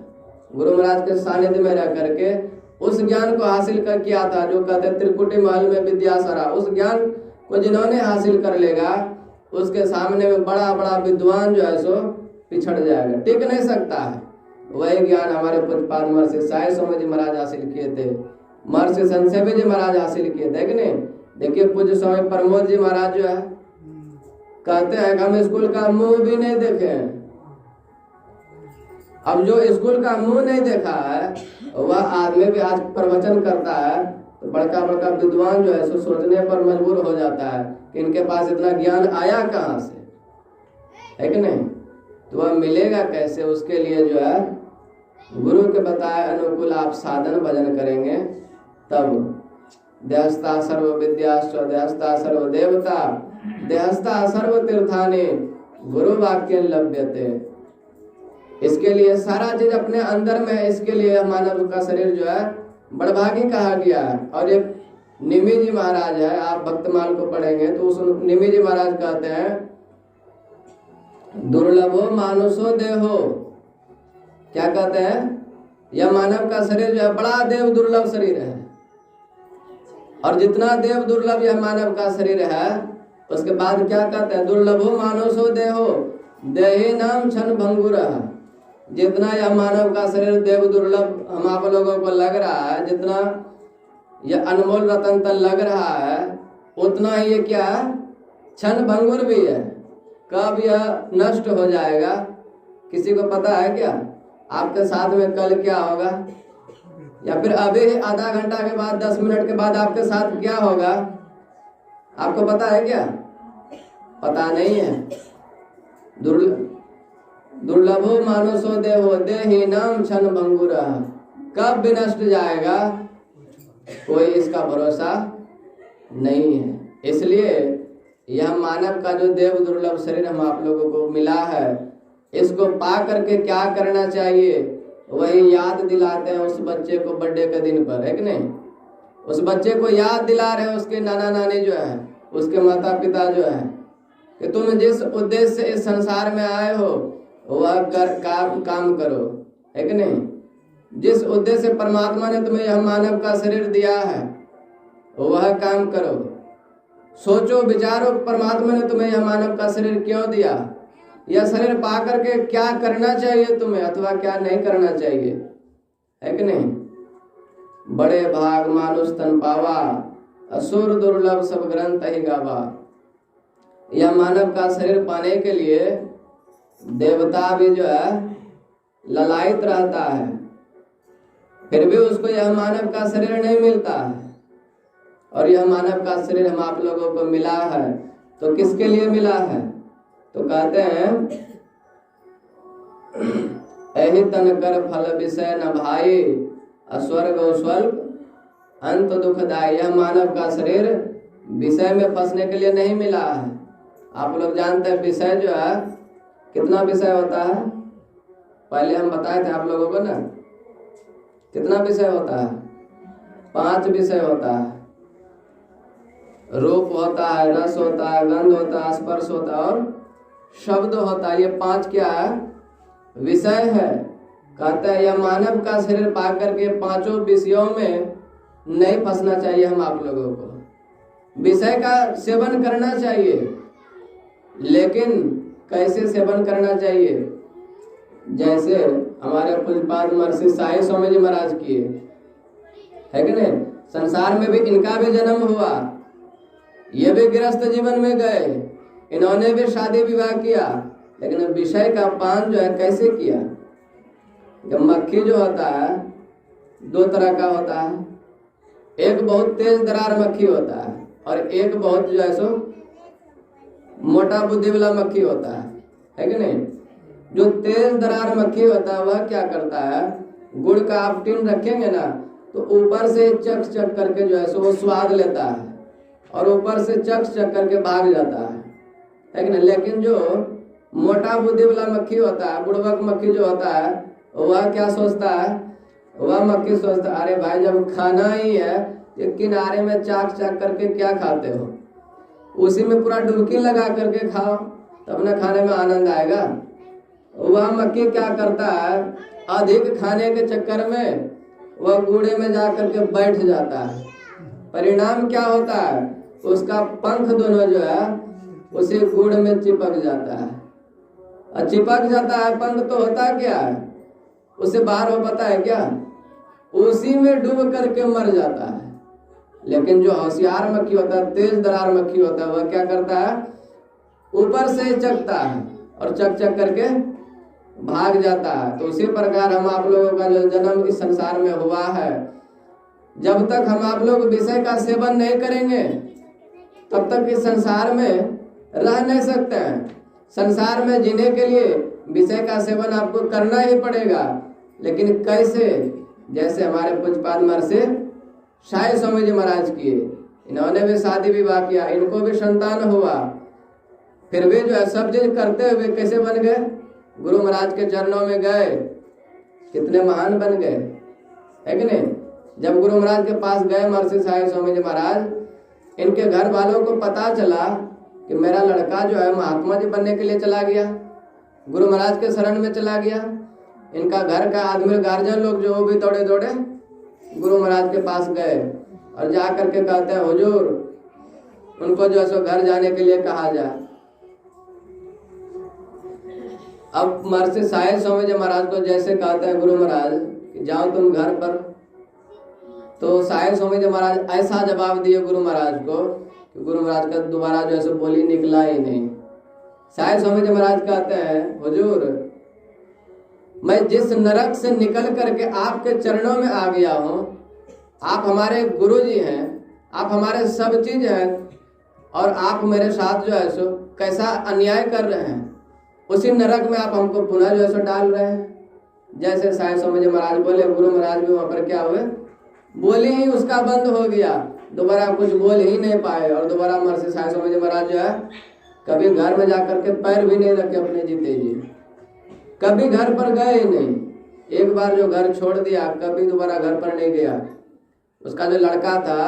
गुरु महाराज के सानिध्य में रह करके उस ज्ञान को हासिल कर किया था जो कहते त्रिकुटी महल में विद्या सारा। उस ज्ञान को जिन्होंने हासिल कर लेगा उसके सामने में बड़ा बड़ा विद्वान जो है सो पिछड़ जाएगा, टिक नहीं सकता है। वही ज्ञान हमारे पूज्यपाद महर्षि साई स्वामी जी महाराज हासिल किए थे, महर्षि संत सेवी जी महाराज हासिल किए थे कि नहीं? देखिए पूज्य स्वामी प्रमोद जी महाराज जो है कहते हैं कि हम स्कूल का मुंह भी नहीं देखे हैं। अब जो स्कूल का मुंह नहीं देखा है वह आदमी भी आज प्रवचन करता है तो बड़का बड़का विद्वान जो है सो सोचने पर मजबूर हो जाता है कि इनके पास इतना ज्ञान आया कहाँ से, है कि नहीं? तो वह मिलेगा कैसे? उसके लिए जो है गुरु के बताए अनुकूल आप साधन भजन करेंगे तब। देहस्था सर्व विद्याश्च देहस्था सर्व देवता देहस्था सर्व तीर्थानि गुरु वाक्य लभ्यते। इसके लिए सारा चीज अपने अंदर में है। इसके लिए मानव का शरीर जो है बड़भागी कहा गया है। और एक निमि जी महाराज है, आप भक्तमाल को पढ़ेंगे तो उस निमि जी महाराज कहते हैं दुर्लभो मानुषो देहो, क्या कहते हैं, यह मानव का शरीर जो है बड़ा देव दुर्लभ शरीर है। और जितना देव दुर्लभ यह मानव का शरीर है, उसके बाद क्या कहते हैं, दुर्लभो मानुषो देहो देही नाम क्षण भंगुर। जितना यह मानव का शरीर देव दुर्लभ हम आप लोगों को लग रहा है, जितना यह अनमोल रतन तन लग रहा है, उतना ही ये क्या क्षण भंगुर भी है। कब यह नष्ट हो जाएगा किसी को पता है क्या? आपके साथ में कल क्या होगा, या फिर अभी आधा घंटा के बाद 10 मिनट के बाद आपके साथ क्या होगा, आपको पता है क्या? पता नहीं है। दुर्लभो मानुषो देहो देही नाम क्षण भंगुर। कब भी नष्ट जाएगा कोई इसका भरोसा नहीं है। इसलिए यह मानव का जो देव दुर्लभ शरीर हम आप लोगों को मिला है, इसको पा करके क्या करना चाहिए, वही याद दिलाते हैं उस बच्चे को बर्थडे के दिन पर, है कि नहीं? उस बच्चे को याद दिला रहे हैं उसके नाना नानी जो है, उसके माता पिता जो है, कि तुम जिस उद्देश्य से इस संसार में आए हो वह काम करो, है कि नहीं? जिस उद्देश्य से परमात्मा ने तुम्हें यह मानव का शरीर दिया है वह काम करो। सोचो विचारो परमात्मा ने तुम्हें यह मानव का शरीर क्यों दिया, यह शरीर पा करके क्या करना चाहिए तुम्हें अथवा क्या नहीं करना चाहिए, है कि नहीं? बड़े भाग मानुष तन पावा, असुर दुर्लभ सब ग्रंथ ही गावा। यह मानव का शरीर पाने के लिए देवता भी जो है ललायित रहता है, फिर भी उसको यह मानव का शरीर नहीं मिलता है। और यह मानव का शरीर हम आप लोगों को मिला है तो किसके लिए मिला है? तो कहते हैं एहि तन कर फल विषय न भाई, अस्वर्ग स्वल्प अंत दुखदायी। यह मानव का शरीर विषय में फंसने के लिए नहीं मिला है। आप लोग जानते हैं विषय जो है कितना विषय होता है, पहले हम बताए थे आप लोगों को ना, कितना विषय होता है? 5 विषय होता है। रूप होता है, रस होता है, गंध होता है, स्पर्श होता है और शब्द होता है। ये 5 क्या है? विषय है। कहते हैं यह मानव का शरीर पाकर के 5 विषयों में नहीं फंसना चाहिए। हम आप लोगों को विषय का सेवन करना चाहिए, लेकिन कैसे सेवन करना चाहिए? जैसे हमारे पूज्यपाद महर्षि साई स्वामी जी महाराज किए, है कि नहीं? संसार में भी इनका भी जन्म हुआ, ये भी गृहस्थ जीवन में गए, इन्होंने भी शादी विवाह किया, लेकिन विषय का पान जो है कैसे किया? मक्खी जो होता है 2 तरह का होता है, एक बहुत तेज दरार मक्खी होता है और एक बहुत जो है सो मोटा बुद्धि वाला मक्खी होता है कि नहीं? जो तेज दरार मक्खी होता है वह क्या करता है, गुड़ का आप टिन रखेंगे ना तो ऊपर से चक चक करके जो है सो वो स्वाद लेता है और ऊपर से चक चक करके भाग जाता है कि नहीं? लेकिन जो मोटा बुद्धि वाला मक्खी होता है, बुड़बक मक्खी जो होता है, वह क्या सोचता है? वह मक्खी सोचता है अरे भाई जब खाना ही है ये किनारे में चाक चाक करके क्या खाते हो, उसी में पूरा डुबकी लगा करके खाओ तब ना खाने में आनंद आएगा। वह मक्खी क्या करता है, अधिक खाने के चक्कर में वह गूड़े में जा करके बैठ जाता है। परिणाम क्या होता है, उसका पंख दोनों जो है उसी गुड़ में चिपक जाता है। और चिपक जाता है पंख तो होता क्या है, उससे बाहर हो पता है क्या? उसी में डूब करके मर जाता है। लेकिन जो होशियार मक्खी होता है, तेज दरार मक्खी होता है, वह क्या करता है, ऊपर से चकता है और चक चक करके भाग जाता है। तो उसी प्रकार हम आप लोगों का जो जन्म इस संसार में हुआ है, जब तक हम आप लोग विषय का सेवन नहीं करेंगे तब तक इस संसार में रह नहीं सकते हैं। संसार में जीने के लिए विषय का सेवन आपको करना ही पड़ेगा, लेकिन कैसे? जैसे हमारे पूज्यपाद महर्षि साई स्वामी जी महाराज किए, इन्होंने भी शादी विवाह किया, इनको भी संतान हुआ, फिर भी जो है सब चीज करते हुए कैसे बन गए? गुरु महाराज के चरणों में गए, कितने महान बन गए, है कि नहीं? जब गुरु महाराज के पास गए महर्षि साई स्वामी जी महाराज, इनके घर वालों को पता चला कि मेरा लड़का जो है महात्मा जी बनने के लिए चला गया, गुरु महाराज के शरण में चला गया। इनका घर का आदमी गार्जियन लोग जो वो भी दौड़े दौड़े गुरु महाराज के पास गए और जा करके कहते हैं हुजूर उनको जो है सो घर जाने के लिए कहा जाए। अब महर्षि साहिल स्वामी जी महाराज को जैसे कहते हैं गुरु महाराज कि जाओ तुम घर पर, तो साहिल स्वामी जी महाराज ऐसा जवाब दिए गुरु महाराज को कि गुरु महाराज का दोबारा जो है सो बोली निकला ही नहीं। साहिल स्वामी जी महाराज कहते हैं हुजूर मैं जिस नरक से निकल करके आपके चरणों में आ गया हूँ, आप हमारे गुरु जी हैं, आप हमारे सब चीज हैं, और आप मेरे साथ जो है सो कैसा अन्याय कर रहे हैं, उसी नरक में आप हमको पुनः जो है सो डाल रहे हैं। जैसे साहिल स्वामी जी महाराज बोले, गुरु महाराज भी वहां पर क्या हुए, बोली ही उसका बंद हो गया, दोबारा कुछ बोल ही नहीं पाए। और दोबारा महर्षि साहिल स्वामी जी महाराज जो है कभी घर में जाकर के पैर भी नहीं रखे अपने जीते जी, कभी घर पर गए ही नहीं। एक बार जो घर छोड़ दिया कभी दोबारा घर पर नहीं गया। उसका जो लड़का था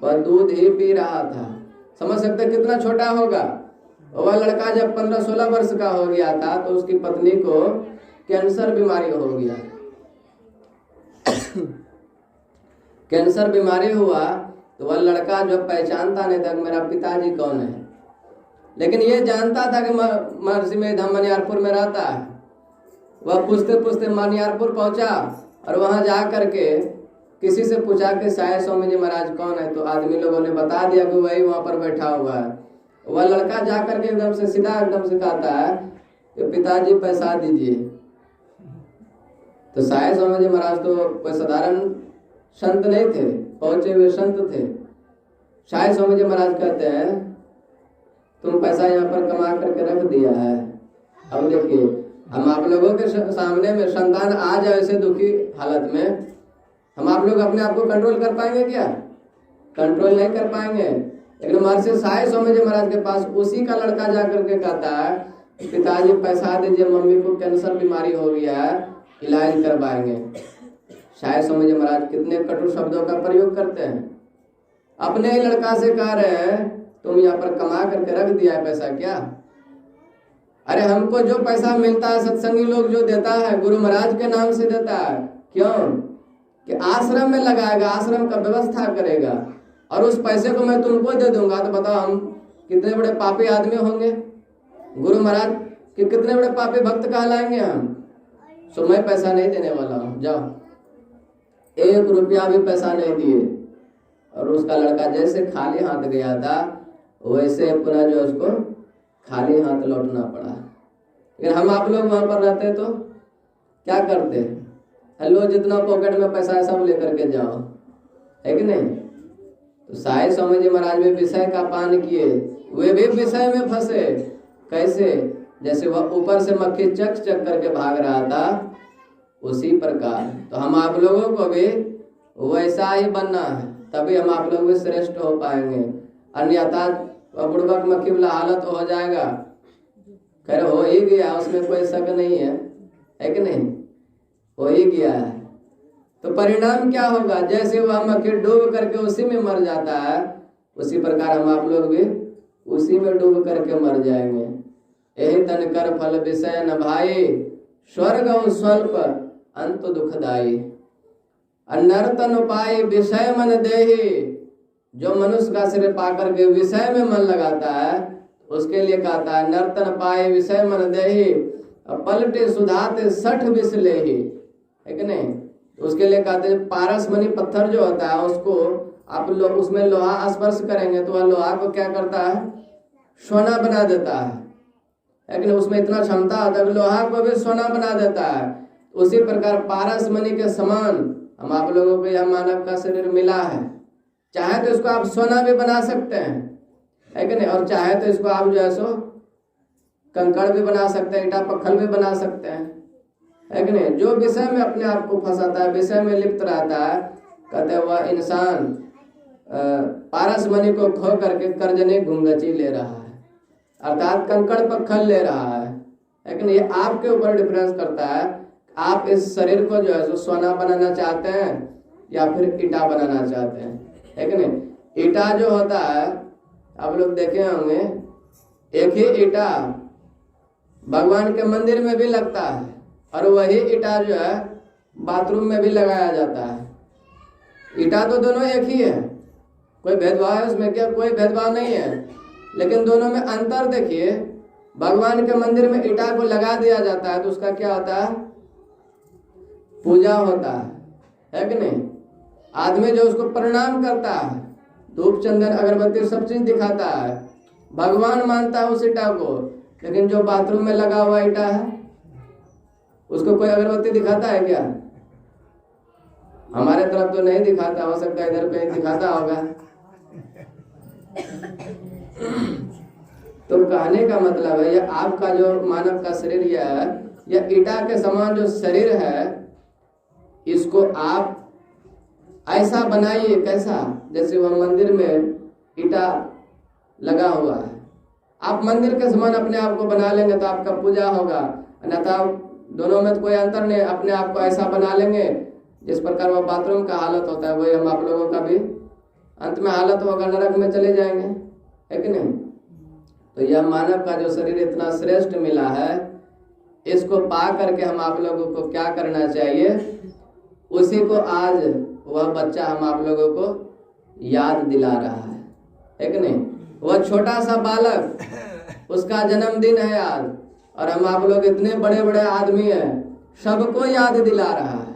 वह दूध ही पी रहा था। समझ सकते कितना छोटा होगा। वह लड़का जब 15-16 वर्ष का हो गया था तो उसकी पत्नी को कैंसर बीमारी हो गया। कैंसर बीमारी हुआ तो वह लड़का जो पहचानता नहीं था कि मेरा पिताजी कौन है, लेकिन ये जानता था कि महर्षि में धाम मनियारपुर में रहता है। वह पूछते पूछते मनियारपुर पहुंचा और वहां जा करके किसी से पूछा कि साहिल स्वामी जी महाराज कौन है, तो आदमी लोगों ने बता दिया कि वही वहां पर बैठा हुआ है। वह लड़का जा करके एकदम से सीधा एकदम से कहता है कि पिताजी पैसा दीजिए। तो साहिल स्वामी जी महाराज तो कोई साधारण संत नहीं थे, पहुंचे हुए संत थे। साहिल स्वामी जी महाराज कहते हैं तुम पैसा यहाँ पर कमा करके रख दिया है, अब देखिए हम आप लोगों के सामने में संतान आ जाए ऐसे दुखी हालत में, हम आप लोग अपने आप को कंट्रोल कर पाएंगे क्या? कंट्रोल नहीं कर पाएंगे। लेकिन महर्षि साहिल स्वामी जी महाराज के पास उसी का लड़का जा करके कहता है पिताजी पैसा दीजिए, मम्मी को कैंसर बीमारी हो गया है, इलाज करवाएंगे। साहिल स्वामी जी महाराज कितने कटु शब्दों का प्रयोग करते हैं। अपने ही लड़का से कह रहे हैं तुम यहाँ पर कमा करके रख दिया है पैसा क्या? अरे हमको जो पैसा मिलता है सत्संगी लोग जो देता है गुरु महाराज के नाम से देता है। क्यों? कि आश्रम में लगाएगा, आश्रम का व्यवस्था करेगा, और उस पैसे को मैं तुमको दे दूंगा तो बताओ हम कितने बड़े पापी आदमी होंगे। गुरु महाराज के कितने बड़े पापी भक्त कहलाएंगे हम। सो मैं पैसा नहीं देने वाला हूँ, जाओ। 1 रुपया भी पैसा नहीं दिए, और उसका लड़का जैसे खाली हाथ गया था वैसे पुनः जो उसको खाली हाथ लौटना पड़ा। लेकिन हम आप लोग वहां पर रहते तो क्या करते? हेलो जितना पॉकेट में पैसा है सब लेकर के जाओ, है कि नहीं? तो साहिल स्वामी जी महाराज भी विषय का पान किए, वे भी विषय में फंसे। कैसे? जैसे वह ऊपर से मक्खी चक चक करके भाग रहा था उसी प्रकार तो हम आप लोगों को भी वैसा ही बनना है, तभी हम आप लोग भी श्रेष्ठ हो पाएंगे। अन्यथा बुड़बक मक्खी वाला हालत हो जाएगा। खैर हो ही गया, उसमें कोई शक नहीं है कि नहीं? हो ही गया है। तो परिणाम क्या होगा? जैसे वह मक्खी डूब करके उसी में मर जाता है, उसी प्रकार हम आप लोग भी उसी में डूब करके मर जाएंगे। यही तन कर फल विषय न भाई, स्वर्ग स्वल्प अंत दुखदाई। नर्तन उपाय विषय मन देहि, जो मनुष्य का शरीर पाकर के विषय में मन लगाता है उसके लिए कहता है नर्तन पाए विषय मन देहि, पलटे सुधाते 60 विष लेहि, है कि नहीं? उसके लिए कहते हैं पारस मणि पत्थर जो होता है उसको आप लोग उसमें लोहा स्पर्श करेंगे तो वह लोहा को क्या करता है? सोना बना देता है। लेकिन उसमें इतना क्षमता होता है कि लोहा को भी सोना बना देता है। उसी प्रकार पारस मणि के समान हम आप लोगों को यह मानव का शरीर मिला है। चाहे तो इसको आप सोना भी बना सकते हैं, है कि नहीं? और चाहे तो इसको आप जो है सो कंकड़ भी बना सकते हैं, ईटा पत्थर भी बना सकते हैं, है कि नहीं? जो विषय में अपने आप को फंसाता है, विषय में लिप्त रहता है, कहते हैं वह इंसान पारस मणि को खो करके कर्जने घुंगची ले रहा है, अर्थात कंकड़ पत्थर ले रहा है। लेकिन ये आपके ऊपर डिफरेंस करता है, आप इस शरीर को जो है सो सोना बनाना चाहते हैं या फिर ईटा बनाना चाहते हैं, है कि नहीं? ईटा जो होता है आप लोग देखे होंगे, एक ही ईटा भगवान के मंदिर में भी लगता है, और वही ईटा जो है बाथरूम में भी लगाया जाता है। ईटा तो दोनों एक ही है, कोई भेदभाव है उसमें क्या? कोई भेदभाव नहीं है, लेकिन दोनों में अंतर देखिए। भगवान के मंदिर में ईटा को लगा दिया जाता है तो उसका क्या होता है? पूजा होता है कि नहीं? आदमी जो उसको प्रणाम करता है, धूप चंदन अगरबत्ती सब चीज दिखाता है, भगवान मानता है उस ईटा को। लेकिन जो बाथरूम में लगा हुआ ईटा है उसको कोई अगरबत्ती दिखाता है क्या? हमारे तरफ तो नहीं दिखाता, हो सकता है इधर पे दिखाता होगा। तो कहने का मतलब है, यह आपका जो मानव का शरीर यह ईटा के समान जो शरीर है, इसको आप ऐसा बनाइए। कैसा? जैसे वह मंदिर में ईटा लगा हुआ है, आप मंदिर के समान अपने आप को बना लेंगे तो आपका पूजा होगा। अन्यथा दोनों में तो कोई अंतर नहीं, अपने आप को ऐसा बना लेंगे जिस प्रकार वह बाथरूम का हालत होता है, वही हम आप लोगों का भी अंत में हालत होगा, नरक में चले जाएंगे, है कि नहीं? तो यह मानव का जो शरीर इतना श्रेष्ठ मिला है, इसको पा करके हम आप लोगों को क्या करना चाहिए? उसी को आज वह बच्चा हम आप लोगों को याद दिला रहा है कि नहीं? वह छोटा सा बालक, उसका जन्मदिन है आज, और हम आप लोग इतने बड़े बड़े आदमी हैं, सबको याद दिला रहा है।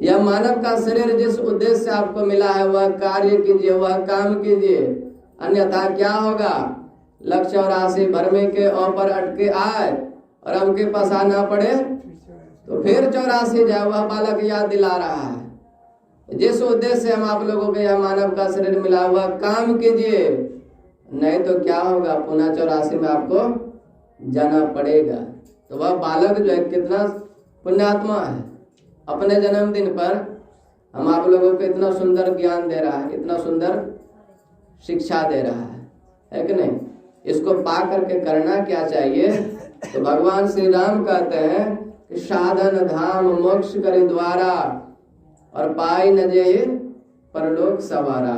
यह मानव का शरीर जिस उद्देश्य से आपको मिला है वह कार्य कीजिए, वह काम कीजिए, अन्यथा क्या होगा? लक्ष्य और आशी भरमे के ऊपर अटके आए और हमके पास आना पड़े तो फिर 84 जाए। वह बालक याद दिला रहा है जिस उद्देश्य से हम आप लोगों को यह मानव का शरीर मिला हुआ काम कीजिए, नहीं तो क्या होगा? पुनः 84 में आपको जाना पड़ेगा। तो वह बालक जो है कितना पुण्यात्मा है, अपने जन्मदिन पर हम आप लोगों को इतना सुंदर ज्ञान दे रहा है, इतना सुंदर शिक्षा दे रहा है कि नहीं? इसको पा करके करना क्या चाहिए? तो भगवान श्री राम कहते हैं कि साधन धाम मोक्ष करि द्वारा और पाई न जे परलोक सवारा।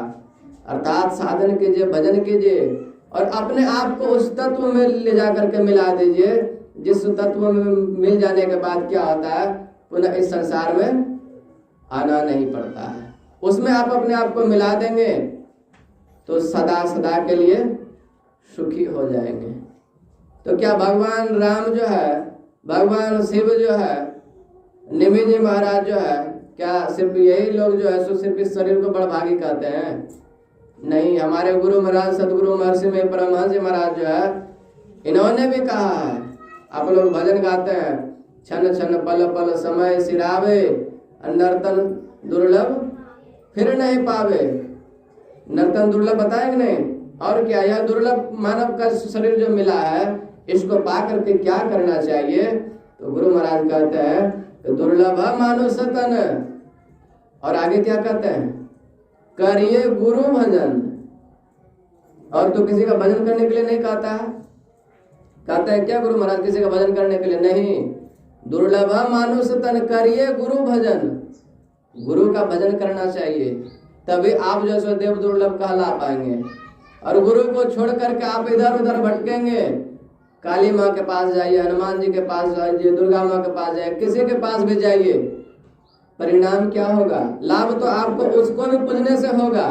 अर्थात साधन कीजिए, भजन कीजिए और अपने आप को उस तत्व में ले जा करके मिला दीजिए जिस तत्व में मिल जाने के बाद क्या होता है? पुनः इस संसार में आना नहीं पड़ता है। उसमें आप अपने आप को मिला देंगे तो सदा सदा के लिए सुखी हो जाएंगे। तो क्या भगवान राम जो है, भगवान शिव जो है, निमि जी महाराज जो है, क्या सिर्फ यही लोग जो है सो सिर्फ इस शरीर को बड़भागी कहते हैं? नहीं, हमारे गुरु महाराज सदगुरु महर्षि में परमहंस जी महाराज जो है, इन्होंने भी कहा है। आप लोग भजन गाते हैं, क्षण क्षण पल पल समय सिरावे, नर्तन दुर्लभ फिर नहीं पावे। नर्तन दुर्लभ बताए कि नहीं? और क्या यह दुर्लभ मानव का शरीर जो मिला है, इसको पा करके क्या करना चाहिए? तो गुरु महाराज कहते हैं दुर्लभ मानुष तन, और आगे क्या कहते हैं? करिए गुरु भजन। और तो किसी का भजन करने के लिए नहीं कहता है, कहते हैं क्या गुरु महाराज किसी का भजन करने के लिए? नहीं, दुर्लभ मानुष तन करिए गुरु भजन। गुरु का भजन करना चाहिए, तभी आप जो सो देव दुर्लभ कहला पाएंगे। और गुरु को छोड़ करके आप इधर उधर भटकेंगे, काली माँ के पास जाइए, हनुमान जी के पास जाइए, दुर्गा माँ के पास जाइए, किसी के पास भी जाइए, परिणाम क्या होगा? लाभ तो आपको उसको भी पूजने से होगा।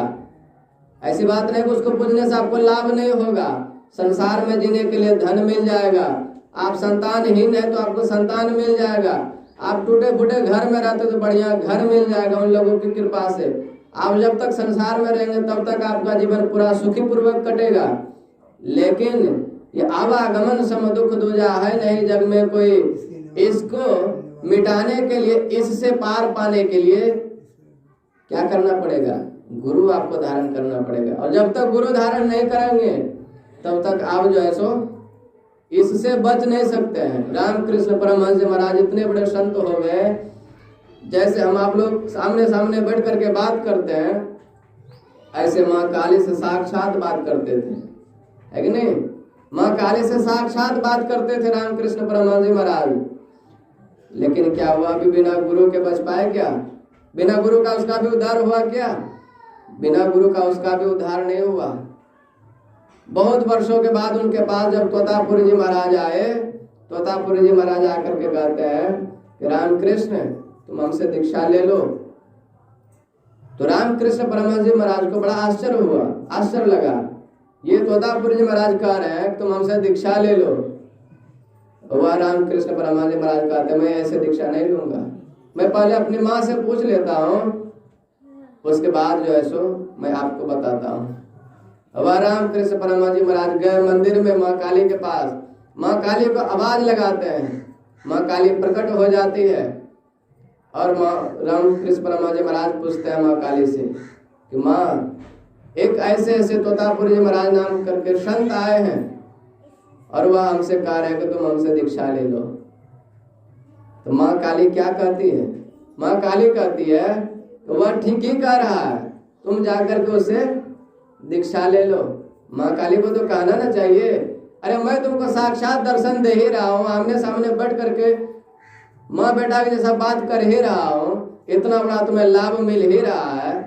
ऐसी बात नहीं कि उसको पूजने से आपको लाभ नहीं होगा। संसार में जीने के लिए धन मिल जाएगा, आप संतानहीन है तो आपको संतान मिल जाएगा, आप टूटे फूटे घर में रहते तो बढ़िया घर मिल जाएगा उन लोगों की कृपा से। आप जब तक संसार में रहेंगे तब तक आपका जीवन पूरा सुखी पूर्वक कटेगा। लेकिन ये आवागमन सम दुख दूजा है नहीं जग में कोई, इसको मिटाने के लिए, इससे पार पाने के लिए क्या करना पड़ेगा? गुरु आपको धारण करना पड़ेगा। और जब तक गुरु धारण नहीं करेंगे तब तक आप जो है सो इससे बच नहीं सकते हैं। रामकृष्ण परमहंस महाराज इतने बड़े संत हो गए, जैसे हम आप लोग सामने सामने बैठ करके बात करते हैं, ऐसे माँ काली से साक्षात बात करते थे, है कि नहीं? माँ काली से साक्षात बात करते थे रामकृष्ण परमहंस महाराज। लेकिन क्या हुआ? भी बिना गुरु के बच पाए क्या? बिना गुरु का उसका भी उद्धार हुआ क्या? बिना गुरु का उसका भी उद्धार नहीं हुआ। बहुत वर्षों के बाद उनके पास जब तोतापुरी जी महाराज आए तोतापुरी जी महाराज आकर के कहते हैं कि रामकृष्ण तुम हमसे दीक्षा ले लो। तो रामकृष्ण परमहंस जी महाराज को बड़ा आश्चर्य हुआ, आश्चर्य लगा। ये तोतापुरी जी महाराज कह रहे हैं तुम हमसे दीक्षा ले लो। वह रामकृष्ण परमहंस जी महाराज कहते मैं ऐसे दीक्षा नहीं लूंगा, मैं पहले अपनी माँ से पूछ लेता हूँ, उसके बाद जो है सो मैं आपको बताता हूँ। वह रामकृष्ण परमहंस जी महाराज गए मंदिर में माँ काली के पास। माँ काली को आवाज लगाते हैं, माँ काली प्रकट हो जाती है और माँ रामकृष्ण परमहंस जी महाराज पूछते हैं माँ काली से कि माँ एक ऐसे ऐसे तोतापुरी जी महाराज नाम करके संत आए हैं और वह हमसे कह रहे हैं कि तुम हमसे दीक्षा ले लो। तो माँ काली क्या कहती है? माँ काली कहती है तो वह ठीक ही कह रहा है, तुम जाकर के उसे दीक्षा ले लो। माँ काली को तो कहना ना चाहिए, अरे मैं तुमको साक्षात दर्शन दे ही रहा हूँ, आमने सामने बैठ करके माँ बेटा के जैसा बात कर ही रहा हूँ, इतना बड़ा तुम्हें लाभ मिल ही रहा है,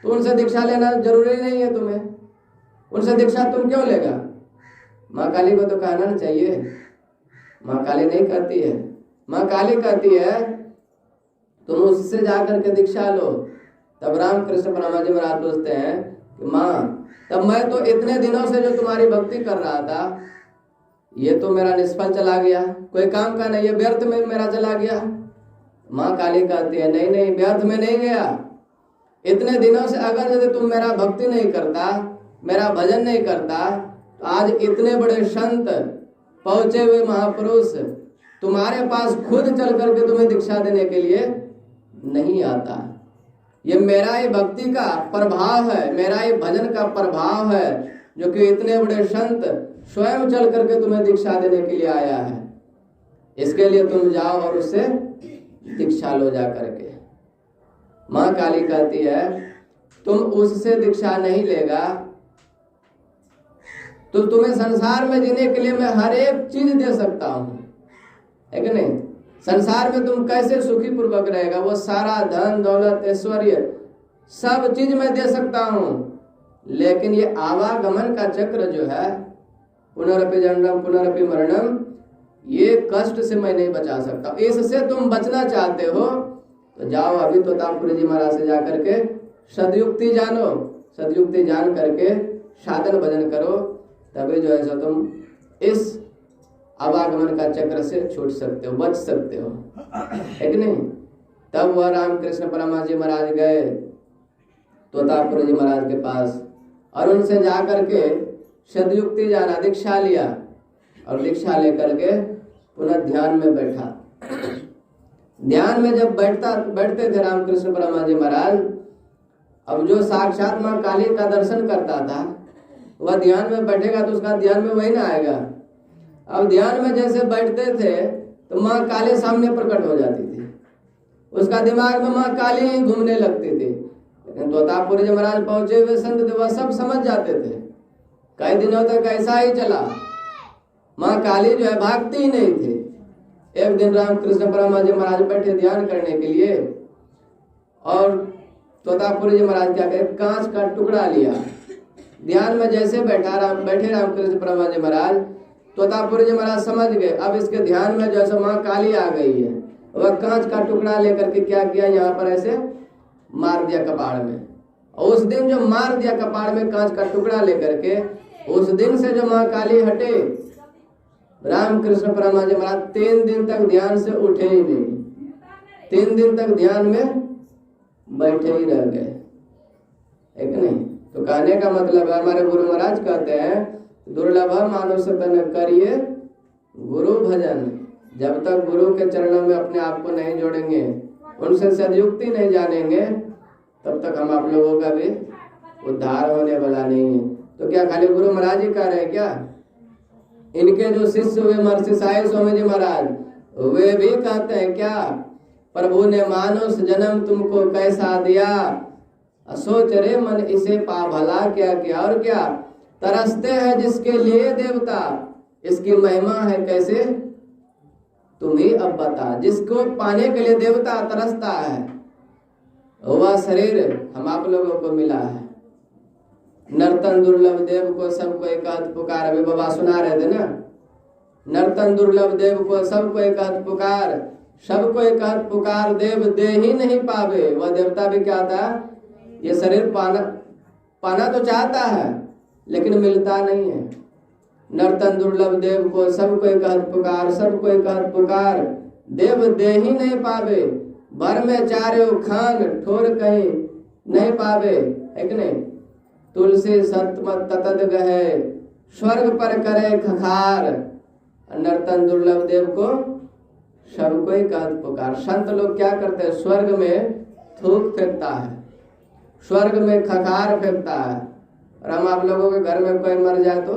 तो उनसे दीक्षा लेना जरूरी नहीं है तुम्हें, उनसे दीक्षा तुम क्यों लेगा? माँ काली को तो कहना ना चाहिए। माँ काली नहीं कहती है, माँ काली कहती है तुम उससे जाकर के दीक्षा लो। तब रामकृष्ण परमहंस जी महाराज पूछते हैं कि माँ तब मैं तो इतने दिनों से जो तुम्हारी भक्ति कर रहा था ये तो मेरा निष्फल चला गया, कोई काम का नहीं, ये व्यर्थ में मेरा चला गया। माँ काली कहती है नहीं नहीं, व्यर्थ में नहीं गया। इतने दिनों से अगर यदि तुम मेरा भक्ति नहीं करता, मेरा भजन नहीं करता, तो आज इतने बड़े संत पहुंचे हुए महापुरुष तुम्हारे पास खुद चल करके तुम्हें दीक्षा देने के लिए नहीं आता। ये मेरा ही भक्ति का प्रभाव है, मेरा ही भजन का प्रभाव है, जो कि इतने बड़े संत स्वयं चल करके तुम्हें दीक्षा देने के लिए आया है। इसके लिए तुम जाओ और उससे दीक्षा लो जा करके। माँ काली कहती है तुम उससे दीक्षा नहीं लेगा तो तुम्हें संसार में जीने के लिए मैं हर एक चीज दे सकता हूँ, है कि नहीं? संसार में तुम कैसे सुखी पूर्वक रहेगा, वो सारा धन दौलत ऐश्वर्य सब चीज मैं दे सकता हूँ, लेकिन ये आवागमन का चक्र जो है पुनरपि जन्मम पुनरपि मरणम, ये कष्ट से मैं नहीं बचा सकता। इससे तुम बचना चाहते हो तो जाओ अभी तोतापुरी जी महाराज से जाकर के सदयुक्ति जानो, सदयुक्ति जान करके साधन भजन करो, तभी जो है सो तुम इस आवागमन का चक्र से छूट सकते हो, बच सकते हो, है कि नहीं? तब वह रामकृष्ण परमहंस जी महाराज गए तोतापुरी जी महाराज के पास और उनसे जाकर के सदयुक्ति जाना, दीक्षा लिया और दीक्षा लेकर के पुनः ध्यान में बैठा। ध्यान में जब बैठते थे रामकृष्ण परमहंस जी महाराज, अब जो साक्षात माँ काली का दर्शन करता था वह ध्यान में बैठेगा तो उसका ध्यान में वही ना आएगा। अब ध्यान में जैसे बैठते थे तो माँ काली सामने प्रकट हो जाती थी, उसका दिमाग में माँ काली ही घूमने लगती थी। लेकिन तोतापुरी जी महाराज पहुंचे हुए संत थे, वह सब समझ जाते थे। कई दिनों तक ऐसा ही चला, माँ काली जो है भागती ही नहीं थी। एक दिन रामकृष्ण परमहंस जी महाराज बैठे ध्यान करने के लिए और तोतापुरी जी महाराज क्या कहे, कांच का टुकड़ा लिया, ध्यान में जैसे बैठे रामकृष्ण परमहंस जी महाराज, तोतापुरी जी महाराज समझ गए अब इसके ध्यान में जैसे माँ काली आ गई है। वह कांच का टुकड़ा लेकर के क्या किया, यहाँ पर ऐसे मार दिया कपाड़ में। और उस दिन जो मार दिया कपाड़ में कांच का टुकड़ा लेकर के, उस दिन से जो माँ काली हटे, रामकृष्ण परमहंस जी महाराज 3 दिन तक ध्यान से उठे ही नहीं, 3 दिन तक ध्यान में बैठे ही रह गए, है कि नहीं? तो कहने का मतलब है, हमारे गुरु महाराज कहते हैं दुर्लभ मानुष तन करिए गुरु भजन। जब तक गुरु के चरणों में अपने आप को नहीं जोड़ेंगे, उनसे सदयुक्ति नहीं जानेंगे, तब तक हम आप लोगों का भी उद्धार होने वाला नहीं है। तो क्या खाली गुरु महाराज ही कह रहे हैं क्या? इनके जो शिष्य हुए महर्षि साई स्वामी जी महाराज, वे भी कहते हैं क्या, प्रभु ने मानुष जन्म तुमको कैसा दिया, सोच रे मन इसे पा भला क्या क्या। और क्या, तरसते हैं जिसके लिए देवता, इसकी महिमा है कैसे तुम ही अब बता। जिसको पाने के लिए देवता तरसता है, वह शरीर हम आप लोगों को मिला है। नर्तन दुर्लभ देव को सब कोई कहत पुकार, अभी बाबा सुना रहे थे ना, नर्तन दुर्लभ देव को सबको एक कहत पुकार, सबको एक कहत पुकार, देव दे ही नहीं पावे। वह देवता भी क्या था, ये शरीर पाना तो चाहता है लेकिन मिलता नहीं है। नर्तन दुर्लभ देव को सबको एक कहत पुकार, सबको एक कहत पुकार, देव दे ही नहीं पावे। भर में चारे खान ठोर कहीं नहीं पावे, है कि नहीं। तुलसी सतमत ततद गहे, स्वर्ग पर करे खखार। नर्तन दुर्लभ देव को सबको ही कहत पुकार। संत लोग क्या करते हैं, स्वर्ग में थूक फेंकता है, स्वर्ग में खखार फेंकता है। और हम आप लोगों के घर में कोई मर जाए तो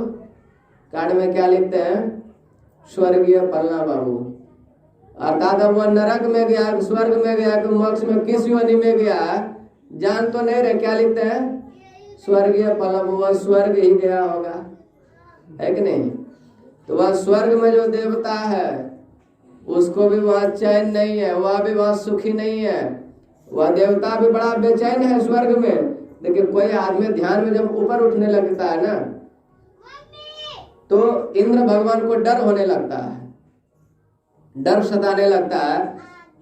कार्ड में क्या लिखते हैं, स्वर्गीय पलना बाबू। अर्थात अब वह नरक में गया, स्वर्ग में गया कि मोक्ष में, किस योनि में गया जान तो नहीं रहे, क्या लिखते हैं, स्वर्गीय पलना। वह स्वर्ग ही गया होगा, है कि नहीं। तो वह स्वर्ग में जो देवता है उसको भी वह चैन नहीं है, वह भी वह सुखी नहीं है। वह देवता भी बड़ा बेचैन है स्वर्ग में। देखिए कोई आदमी ध्यान में जब ऊपर उठने लगता है ना, तो इंद्र भगवान को डर होने लगता है, डर सताने लगता है,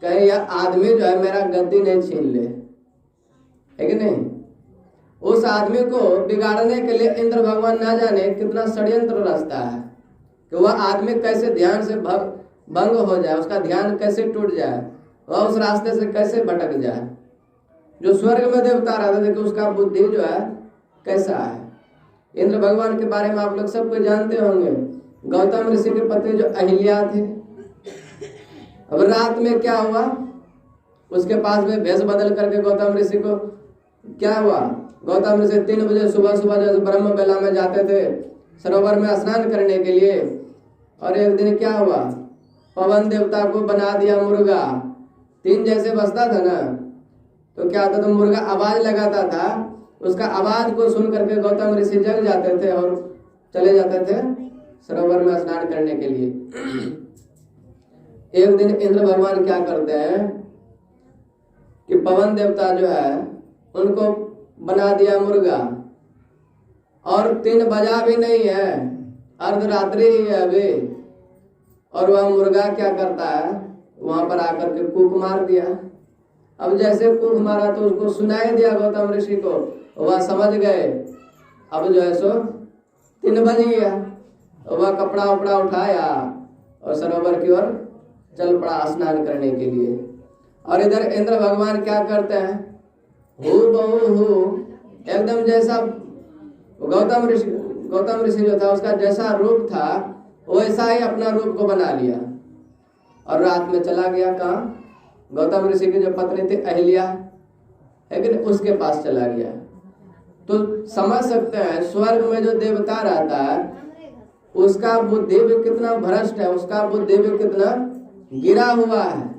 कहीं यह आदमी जो है मेरा गद्दी नहीं छीन ले, है कि नहीं। उस आदमी को बिगाड़ने के लिए इंद्र भगवान ना जाने कितना षड्यंत्र रचता है कि वह आदमी कैसे ध्यान से भंग हो जाए, उसका ध्यान कैसे टूट जाए, वह उस रास्ते से कैसे भटक जाए। जो स्वर्ग में देवता रहता है कि उसका बुद्धि जो है कैसा है। इंद्र भगवान के बारे में आप लोग सब कोई जानते होंगे। गौतम ऋषि के पत्नी जो अहिल्या थे, अब रात में क्या हुआ, उसके पास में भेष बदल करके गौतम ऋषि को क्या हुआ, गौतम ऋषि 3 बजे सुबह जैसे ब्रह्म बेला में जाते थे सरोवर में स्नान करने के लिए। और एक दिन क्या हुआ, पवन देवता को बना दिया मुर्गा। 3 जैसे बजता था ना, तो क्या होता था, मुर्गा आवाज लगाता था, उसका आवाज को सुन करके गौतम ऋषि जग जाते थे और चले जाते थे सरोवर में स्नान करने के लिए। एक दिन इंद्र भगवान क्या करते हैं कि पवन देवता जो है उनको बना दिया मुर्गा, और 3 बजा भी नहीं है, अर्धरात्रि ही है अभी, और वह मुर्गा क्या करता है, वहां पर आकर के कूक मार दिया। अब जैसे कूक मारा तो उसको सुनाई दिया गौतम ऋषि को, वह समझ गए अब जो है सो 3 बज गया। वह कपड़ा उपड़ा उठाया और सरोवर की ओर चल पड़ा स्नान करने के लिए। और इधर इंद्र भगवान क्या करते हैं, हु एकदम जैसा गौतम ऋषि जो था उसका जैसा रूप था वैसा ही अपना रूप को बना लिया और रात में चला गया। कहाँ, गौतम ऋषि की जो पत्नी थी अहिल्या, है कि नहीं, उसके पास चला गया। तो समझ सकते हैं स्वर्ग में जो देवता रहता है उसका बुद्धि भी कितना भ्रष्ट है, उसका बुद्धि भी कितना गिरा हुआ है।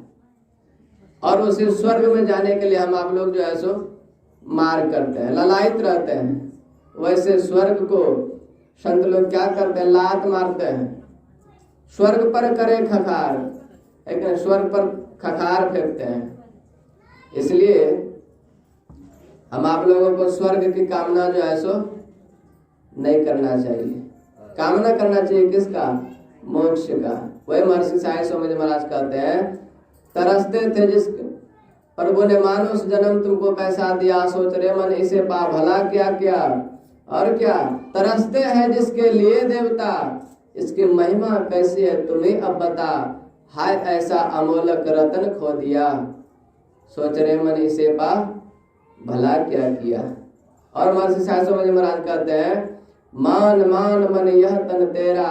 और उसे स्वर्ग में जाने के लिए हम आप लोग जो है सो मार करते हैं, ललायित रहते हैं। वैसे स्वर्ग को संत लोग क्या करते हैं, लात मारते हैं। स्वर्ग पर करे खखार, है कि स्वर्ग पर खखार फेंकते हैं। इसलिए हम आप लोगों को स्वर्ग की कामना जो है सो नहीं करना चाहिए। कामना करना चाहिए किसका, मोक्ष का। वही महर्षि साई स्वामी महाराज कहते हैं, तरसते थे जिस प्रभु ने मानुष जन्म तुमको पैसा दिया, सोच रहे मन इसे पा भला क्या क्या। और क्या, तरसते हैं जिसके लिए देवता, इसकी महिमा कैसी है तुम्हें अब बता। हाय ऐसा अमोलक रतन खो दिया, सोच रहे मन इसे पा भला क्या किया। और महर्षि साई स्वामी महाराज कहते हैं, मान मान मन यह तन तेरा,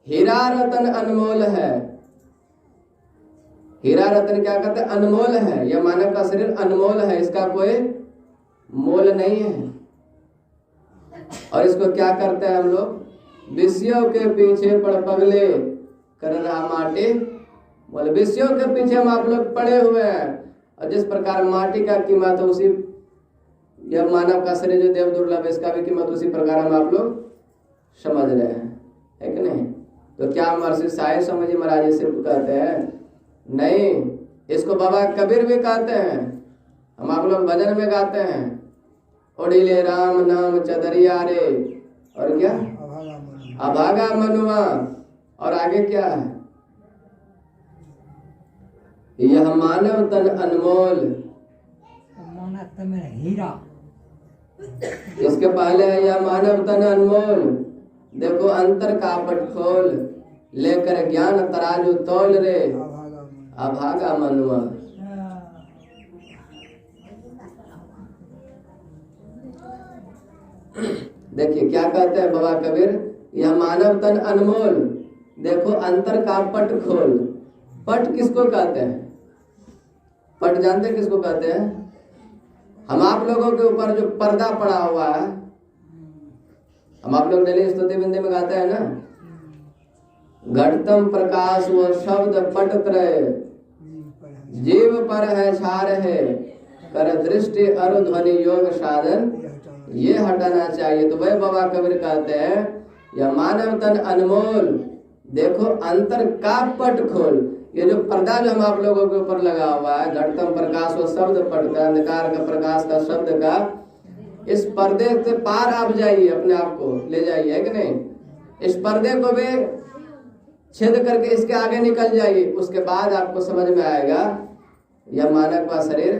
हीरा रतन अनमोल है। हीरा रतन क्या कहते हैं, अनमोल है। यह मानव का शरीर अनमोल है, इसका कोई मोल नहीं है। और इसको क्या करते हैं हम लोग, विषयों के पीछे पड़ पगले कर रहा माटी बोले। विषयों के पीछे हम आप लोग पड़े हुए हैं। और जिस प्रकार माटी का कीमत है उसी, यह मानव का शरीर जो देव दुर्लभ है इसका भी कीमत उसी प्रकार हम आप लोग समझ रहे हैं, है कि नहीं। तो क्या महर्षि साई स्वामी जी महाराज इसे कहते हैं, नहीं, इसको बाबा कबीर भी कहते हैं। हम आप लोग भजन में गाते हैं, ओढ़िले राम नाम चदरिया रे, और क्या, अभागा मनुआ और आगे क्या है? यह मानव तन अनमोल। मानव में हीरा। इसके पहले है यह मानव तन अनमोल, देखो अंतर कापट खोल, लेकर ज्ञान तराजू तौल रे, अभागा मनुआ। देखिए क्या कहते हैं बाबा कबीर, यह मानव तन अनमोल, देखो अंतर का पट खोल। पट किसको कहते हैं? पट जानते हैं किसको कहते हैं? हम आप लोगों के ऊपर जो पर्दा पड़ा हुआ है, हम आप लोग डेली स्तुति बिंदी में गाते हैं ना, घटतम प्रकाश वो शब्द पट त्रय, जीव पर है छार है, कर दृष्टि अरु ध्वनि योग साधन, ये हटाना चाहिए। तो वह बाबा कबीर कहते हैं यह मानव तन अनमोल, देखो अंतर का पट खोल। ये जो पर्दा जो हम आप लोगों के ऊपर लगा हुआ है, घटतम प्रकाश वो शब्द पट का, अंधकार का प्रकाश का शब्द का, इस पर्दे से पार आप जाइए, अपने आप को ले जाइए, है कि नहीं? इस पर्दे को भी छेद करके इसके आगे निकल जाइए, उसके बाद आपको समझ में आएगा यह मानव का शरीर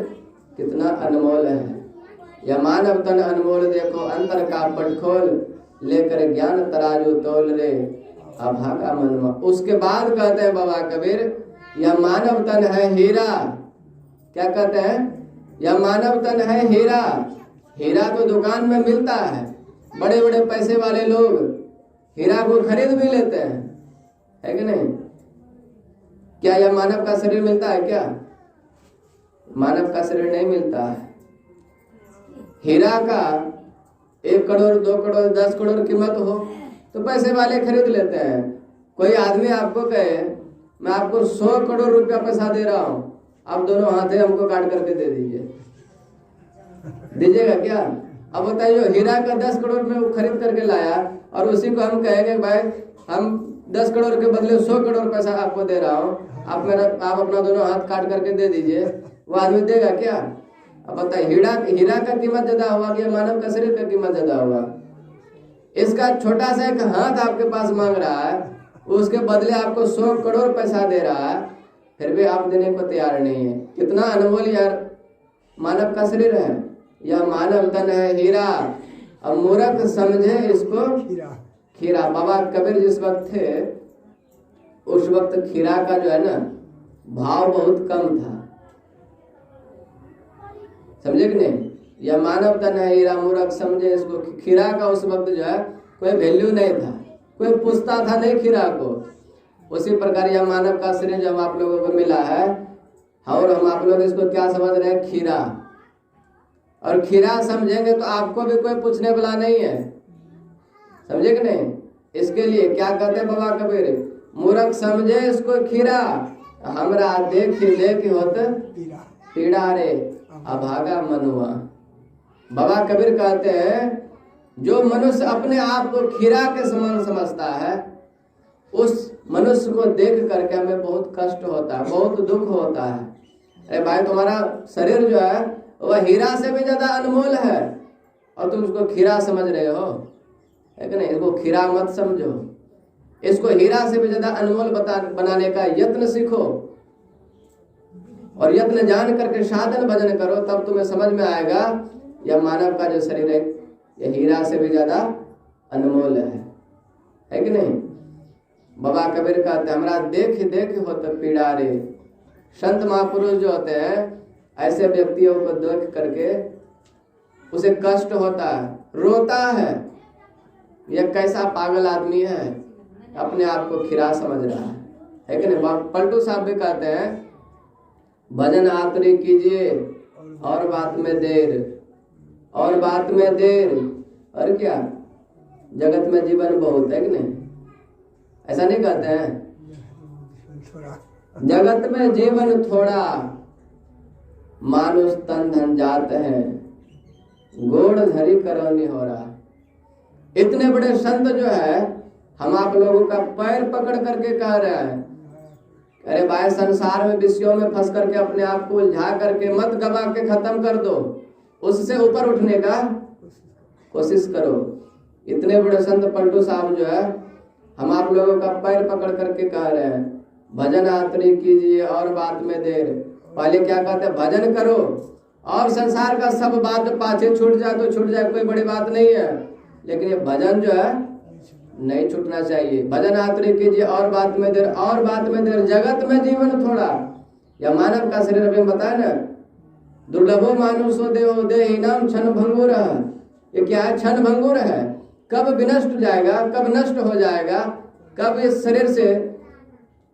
कितना अनमोल है। यह मानव तन अनमोल, देखो अंतर का पट खोल, लेकर ज्ञान तराजू तोल रे, अभागा मनवा। उसके बाद कहते हैं बाबा कबीर यह मानव तन है हीरा। क्या कहते हैं? यह मानव तन है हीरा। हीरा तो दुकान में मिलता है, बड़े बड़े पैसे वाले लोग हीरा को खरीद भी लेते हैं, है कि नहीं? क्या यह मानव का शरीर मिलता है क्या? मानव का शरीर नहीं मिलता है। हीरा का 1 करोड़ 2 करोड़ 10 करोड़ कीमत हो तो पैसे वाले खरीद लेते हैं। कोई आदमी आपको कहे मैं आपको 100 करोड़ रुपया पैसा दे रहा हूं, आप दोनों हाथे हमको काट करके दे दीजिए, दीजिएगा क्या? अब बताइए, हीरा का 10 करोड़ में वो खरीद करके लाया और उसी को हम कहेंगे भाई हम 10 करोड़ के बदले 100 करोड़ पैसा आपको दे रहा हूँ, आप अपना दोनों हाथ काट करके दे दीजिए, वो आदमी देगा क्या? अब बताइए, हीरा का कीमत ज्यादा हुआ कि मानव का शरीर का कीमत ज्यादा हुआ? इसका छोटा सा एक हाथ आपके पास मांग रहा है, उसके बदले आपको 100 करोड़ पैसा दे रहा है, फिर भी आप देने को तैयार नहीं है। कितना अनमोल यार मानव का शरीर है। यह मानव तन है हीरा, अब मूर्ख समझे इसको खीरा। बाबा कबीर जिस वक्त थे उस वक्त खीरा का जो है ना भाव बहुत कम था, समझे कि नहीं? यह मानव तन है हीरा, मूर्ख समझे इसको खीरा का उस वक्त जो है कोई वैल्यू नहीं था, कोई पूछता था नहीं खीरा को। उसी प्रकार यह मानव का शरीर जब आप लोगों को मिला है और हम आप लोग इसको क्या समझ रहे हैं? खीरा। और खीरा समझेंगे तो आपको भी कोई पूछने वाला नहीं है, समझे कि नहीं? इसके लिए क्या कहते हैं बाबा कबीर, मूर्ख समझे इसको खीरा, हमरा देख होत पीड़ा रे, अभागा मनुआ। बाबा कबीर कहते हैं जो मनुष्य अपने आप को खीरा के समान समझता है, उस मनुष्य को देख करके हमें बहुत कष्ट होता है, बहुत दुख होता है। अरे भाई तुम्हारा शरीर जो है वह हीरा से भी ज्यादा अनमोल है और तुम उसको खीरा समझ रहे हो, है कि नहीं? इसको खीरा मत समझो, इसको हीरा से भी ज्यादा अनमोल बनाने का यत्न सीखो और यत्न जान करके साधन भजन करो, तब तुम्हें समझ में आएगा यह मानव का जो शरीर है यह हीरा से भी ज्यादा अनमोल है कि नहीं? बाबा कबीर कहते हैं हमरा देख होत पीड़ा रे। संत महापुरुष जो होते हैं ऐसे व्यक्तियों को देख करके उसे कष्ट होता है, रोता है, यह कैसा पागल आदमी है, अपने आप को खीरा समझ रहा है कि नहीं? पलटू साहब भी कहते हैं भजन आतरी कीजिए और बात में देर, और बात में देर, और क्या जगत में जीवन बहुत है कि नहीं? ऐसा नहीं कहते हैं? जगत में जीवन थोड़ा, मानुष तन धन जात है, गोड़ धरी करौनी हो रहा। इतने बड़े संत जो है हम आप लोगों का पैर पकड़ करके कह रहे हैं अरे भाई संसार में विषयों में फंस करके अपने आप को उलझा करके मत गवा के खत्म कर दो, उससे ऊपर उठने का कोशिश करो। इतने बड़े संत पलटू साहब जो है हम आप लोगों का पैर पकड़ करके कह रहे हैं भजन आतरी कीजिए और बात में देर। पहले क्या कहते हैं, भजन करो और संसार का सब बात पाछे छूट जाए तो छूट जाए, कोई बड़ी बात नहीं है। लेकिन ये भजन जो है नहीं छूटना चाहिए। भजन आतरी कीजिए और बात में देर, और बात में देर, जगत में जीवन थोड़ा। या मानव का शरीर अभी बताया ना, दुर्लभो मानुषो देहो देहिनाम क्षण भंगुर। ये क्या है, क्षण भंगुर है। कब विनष्ट जाएगा, कब नष्ट हो जाएगा, कब इस शरीर से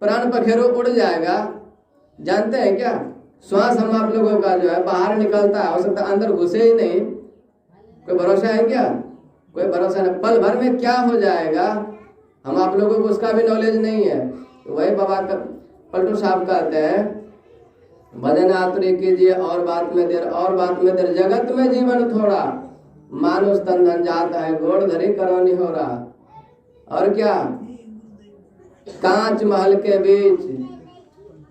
प्राण पखेरु उड़ जाएगा, जानते हैं क्या? श्वास हम आप लोगों का जो है बाहर निकलता है, हो सकता है अंदर घुसे ही नहीं, कोई भरोसा है क्या? कोई भरोसा नहीं। पल भर में क्या हो जाएगा हम आप लोगों को उसका भी नॉलेज नहीं है। तो वही बाबा पलटू साहब कहते हैं भजन आतुरी कीजिए और बात में देर, और बात में देर, जगत में जीवन थोड़ा। मानुष तन धन जाता है, गोड़ धरी करौनी हो रहा। और क्या, कांच महल के बीच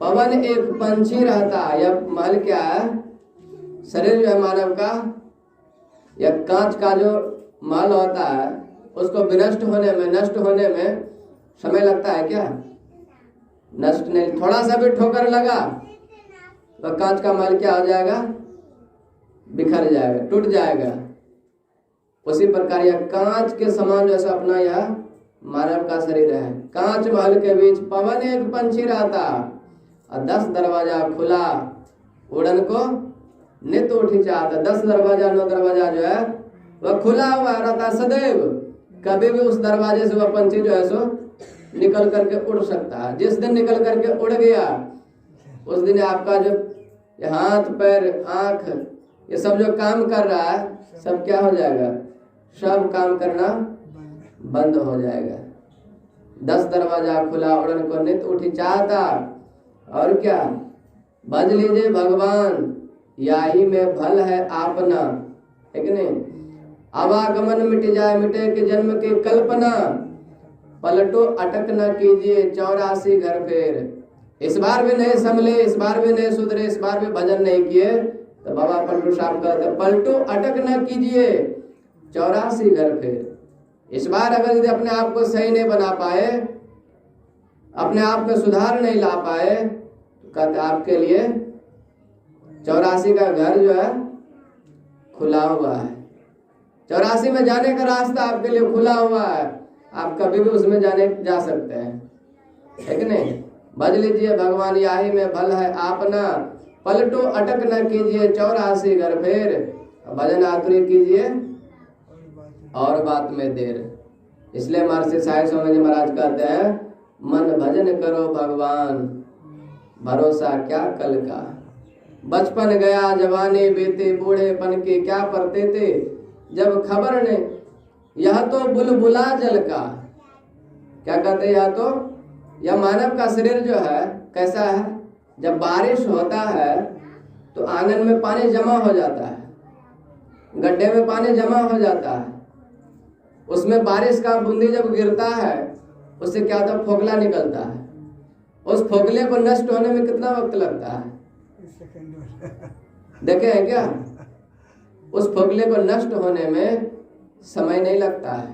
पवन एक पंछी रहता। यह महल क्या है, शरीर जो है मानव का, यह कांच का जो महल होता है उसको विनष्ट होने में, नष्ट होने में समय लगता है क्या? नष्ट नहीं, थोड़ा सा भी ठोकर लगा तो कांच का महल क्या हो जाएगा, बिखर जाएगा, टूट जाएगा। उसी प्रकार यह कांच के समान जैसा अपना यह मानव का शरीर है। कांच महल के बीच पवन एक पंछी रहता, और 10 दरवाजा खुला उड़न को नित उठी चाहता। 10 दरवाजा 9 दरवाजा जो है वह खुला हुआ रहता सदैव। कभी भी उस दरवाजे से वह पंछी जो है सो निकल करके उड़ सकता है। जिस दिन निकल करके उड़ गया उस दिन आपका जो हाथ पैर आंख ये सब जो काम कर रहा है सब क्या हो जाएगा, सब काम करना बंद हो जाएगा। 10 दरवाजा खुला उड़न को नित उठी चाहता। और क्या, भज लीजिए भगवान याही में भल है आपना, है कि नहीं? आवागमन मिट जाए मिटे के जन्म की कल्पना, पलटो अटक न कीजिए 84 घर फेर। इस बार भी नहीं संभले, इस बार भी नहीं सुधरे, इस बार भी भजन नहीं किए तो बाबा पलटू साहब कहते पलटो अटक न कीजिए 84 घर फेर। इस बार अगर यदि अपने आप को सही नहीं बना पाए, अपने आप में सुधार नहीं ला पाए, तो कहते आपके लिए 84 का घर जो है खुला हुआ है। 84 में जाने का रास्ता आपके लिए खुला हुआ है, आप कभी भी उसमें जा सकते हैं, है कि नहीं? भज लीजिए भगवान याही में भल है आपना, पलटो अटक न कीजिए 84 घर फेर। भजन आतुरी कीजिए और बात में देर। इसलिए महर्षि साई स्वामी जी महाराज कहते हैं मन भजन करो भगवान, भरोसा क्या कल का। बचपन गया जवानी बीते, बूढ़ेपन के क्या परते थे, जब खबर ने यह तो बुलबुला जल का। क्या कहते हैं, यह तो, यह मानव का शरीर जो है कैसा है, जब बारिश होता है तो आंगन में पानी जमा हो जाता है, गड्ढे में पानी जमा हो जाता है, उसमें बारिश का बूंदी जब गिरता है उससे क्या होता है, फोगला निकलता है। उस फोगले को नष्ट होने में कितना वक्त लगता है, देखे हैं क्या? उस फोगले को नष्ट होने में समय नहीं लगता है।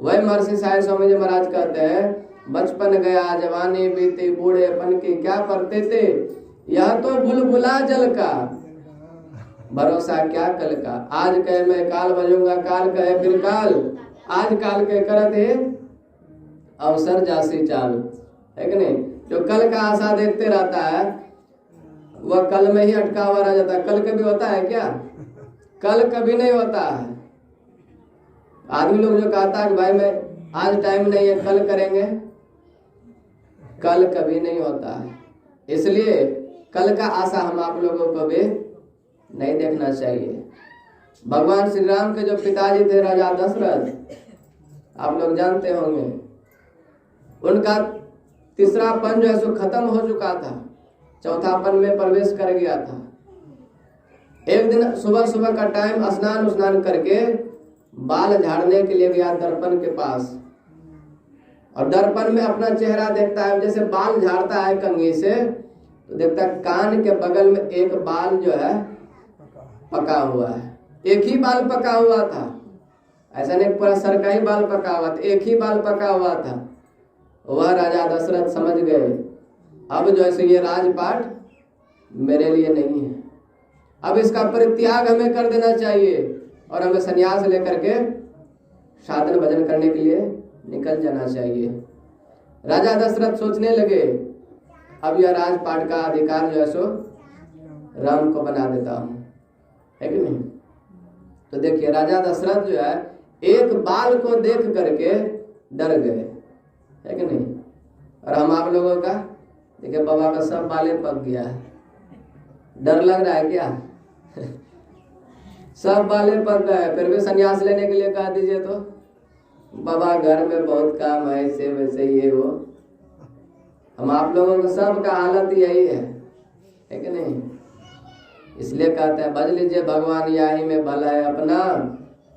वही महर्षि साई स्वामी जी महाराज कहते हैं बचपन गया जवानी बीती, बूढ़ेपन की क्या परते थे, यह तो बुलबुला जल का, भरोसा क्या कल का। आज कहे मैं काल बजूंगा, काल कहे फिर काल, आज काल के करत है अवसर जासी चाल, है कि नहीं? जो कल का आशा देखते रहता है वह कल में ही अटका हुआ रह जाता है। कल कभी होता है क्या? कल कभी नहीं होता है। आदमी लोग जो कहता है कि भाई मैं आज टाइम नहीं है कल करेंगे, कल कभी नहीं होता है। इसलिए कल का आशा हम आप लोगों को भी नहीं देखना चाहिए। भगवान श्री राम के जो पिताजी थे राजा दशरथ, आप लोग जानते होंगे, उनका तीसरा पन जो है सो खत्म हो चुका था, चौथा पन में प्रवेश कर गया था। एक दिन सुबह सुबह का टाइम स्नान करके बाल झाड़ने के लिए गया दर्पण के पास, और दर्पण में अपना चेहरा देखता है। जैसे बाल झाड़ता है कंघी से तो देखता है कान के बगल में एक बाल जो है पका हुआ है, एक ही बाल पका हुआ था। ऐसा नहीं पूरा सर का ही बाल पका हुआ था, एक ही बाल पका हुआ था। वह राजा दशरथ समझ गए अब जो है ये राजपाट मेरे लिए नहीं है, अब इसका परित्याग हमें कर देना चाहिए और हमें संन्यास लेकर के साधन भजन करने के लिए निकल जाना चाहिए। राजा दशरथ सोचने लगे अब यह राजपाट का अधिकार जो है सो राम को बना देता हूं, है कि नहीं। तो देखिए राजा दशरथ जो है एक बाल को देख करके डर गए, है कि नहीं। और हम आप लोगों का देखिए बाबा का सब बालें पक गया है, डर लग रहा है क्या? सब बालें पक गए, फिर भी संन्यास लेने के लिए कह दीजिए तो बाबा घर में बहुत काम है, ऐसे वैसे ये वो। हम आप लोगों का सब का हालत यही है कि नहीं। इसलिए कहते हैं भज लीजिए भगवान याही में भला है अपना,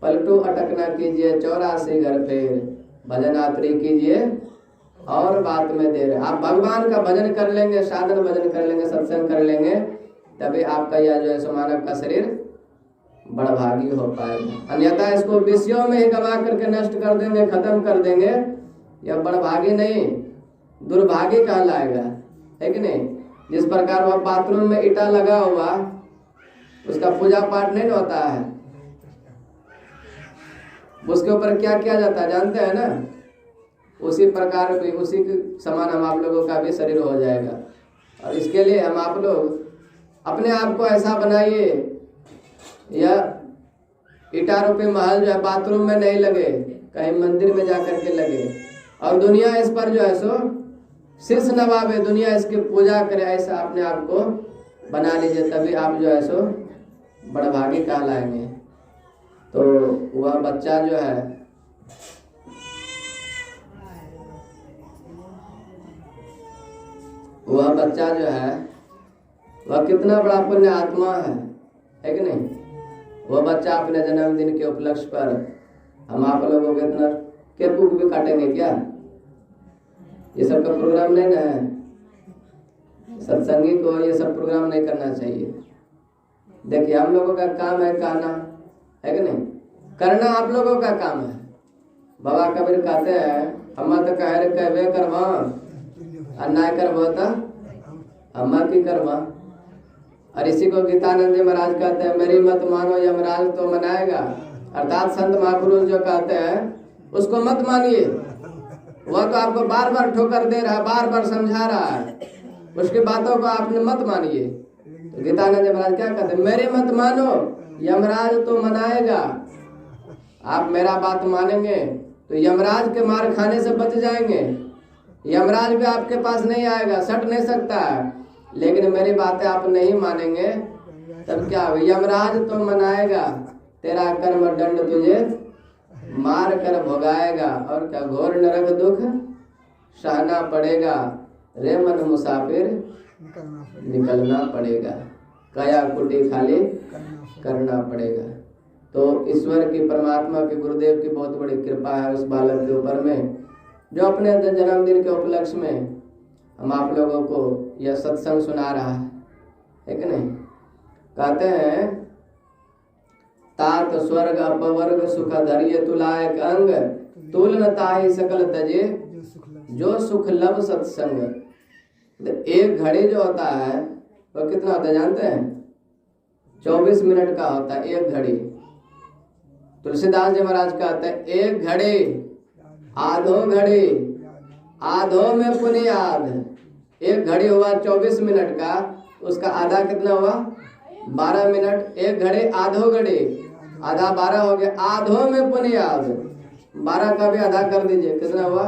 पलटू अटक न कीजिए 84 घर फेर, भजन आतरी कीजिए और बात में देर। आप भगवान का भजन कर लेंगे, साधन भजन कर लेंगे, सत्संग कर लेंगे, तभी आपका यह जो है सो मानव का शरीर बड़भागी हो पाएगा। अन्यथा इसको विषयों में ही गवा करके नष्ट कर देंगे, खत्म कर देंगे, यह बड़भागी नहीं दुर्भागी कहलाएगा, है कि नहीं। जिस प्रकार वह बाथरूम में ईटा लगा हुआ उसका पूजा पाठ नहीं होता है, उसके ऊपर क्या किया जाता है जानते हैं ना। उसी प्रकार भी उसी के समान हम आप लोगों का भी शरीर हो जाएगा। और इसके लिए हम आप लोग अपने आप को ऐसा बनाइए, यह ईटा रूपी महल जो है बाथरूम में नहीं लगे, कहीं मंदिर में जाकर के लगे और दुनिया इस पर जो है सो शीर्ष नवाबे, दुनिया इसकी पूजा करे, ऐसा अपने आप को बना लीजिए, तभी आप जो है सो बड़भागी कहलाएंगे। तो वह बच्चा जो है वह कितना बड़ा पुण्य आत्मा है कि नहीं। वह बच्चा अपने जन्मदिन के उपलक्ष्य पर हम आप लोगों को इतना केक भी काटेंगे क्या? ये सब का प्रोग्राम नहीं ना है। सत्संगी को ये सब प्रोग्राम नहीं करना चाहिए। देखिए हम लोगों का काम है कहना, है कि नहीं, करना आप लोगों का काम है। बाबा कबीर कहते हैं हम तो कह कहवे करवा अन्याय करवा था हम की करवा। और इसी को गीतानंद जी महाराज कहते हैं मेरी मत मानो यमराज तो मनाएगा। अर्थात संत महापुरुष जो कहते हैं उसको मत मानिए, वह तो आपको बार बार ठोकर दे रहा है, बार बार समझा रहा है, उसकी बातों को आपने मत मानिए। तो गीतानंद जी महाराज क्या कहते हैं मेरी मत मानो यमराज तो मनाएगा। आप मेरा बात मानेंगे तो यमराज के मार खाने से बच जाएंगे। यमराज भी आपके पास नहीं आएगा, सट नहीं सकता है, लेकिन मेरी बातें आप नहीं मानेंगे तब क्या होगा? यमराज तो मनाएगा, तेरा कर्म दंड तुझे मार कर भोगाएगा और क्या घोर नरक दुख सहना पड़ेगा। रे मन मुसाफिर निकलना पड़ेगा, काया कुटी खाली करना पड़ेगा। तो ईश्वर की, परमात्मा की, गुरुदेव की बहुत बड़ी कृपा है उस बालक के ऊपर में, जो अपने जन्मदिन के उपलक्ष्य में हम आप लोगों को यह सत्संग सुना रहा है कि नहीं। कहते हैं तात स्वर्ग अपवर्ग सुख धैर्य तुलायक अंग, तुलन ताहि सकल तजे जो सुख लब सत्संग। एक घड़ी जो होता है वो कितना होता है जानते हैं? 24 मिनट का होता है एक घड़ी। तुलसीदास जी महाराज कहते हैं एक घड़ी आधो घड़ी, आधो में पुनियाद। एक घड़ी हुआ 24 मिनट का, उसका आधा कितना हुआ? 12 मिनट। एक घड़ी आधो घड़ी, आधा 12 हो गया, आधो में पुनियाद। 12 का भी आधा कर दीजिए, कितना हुआ?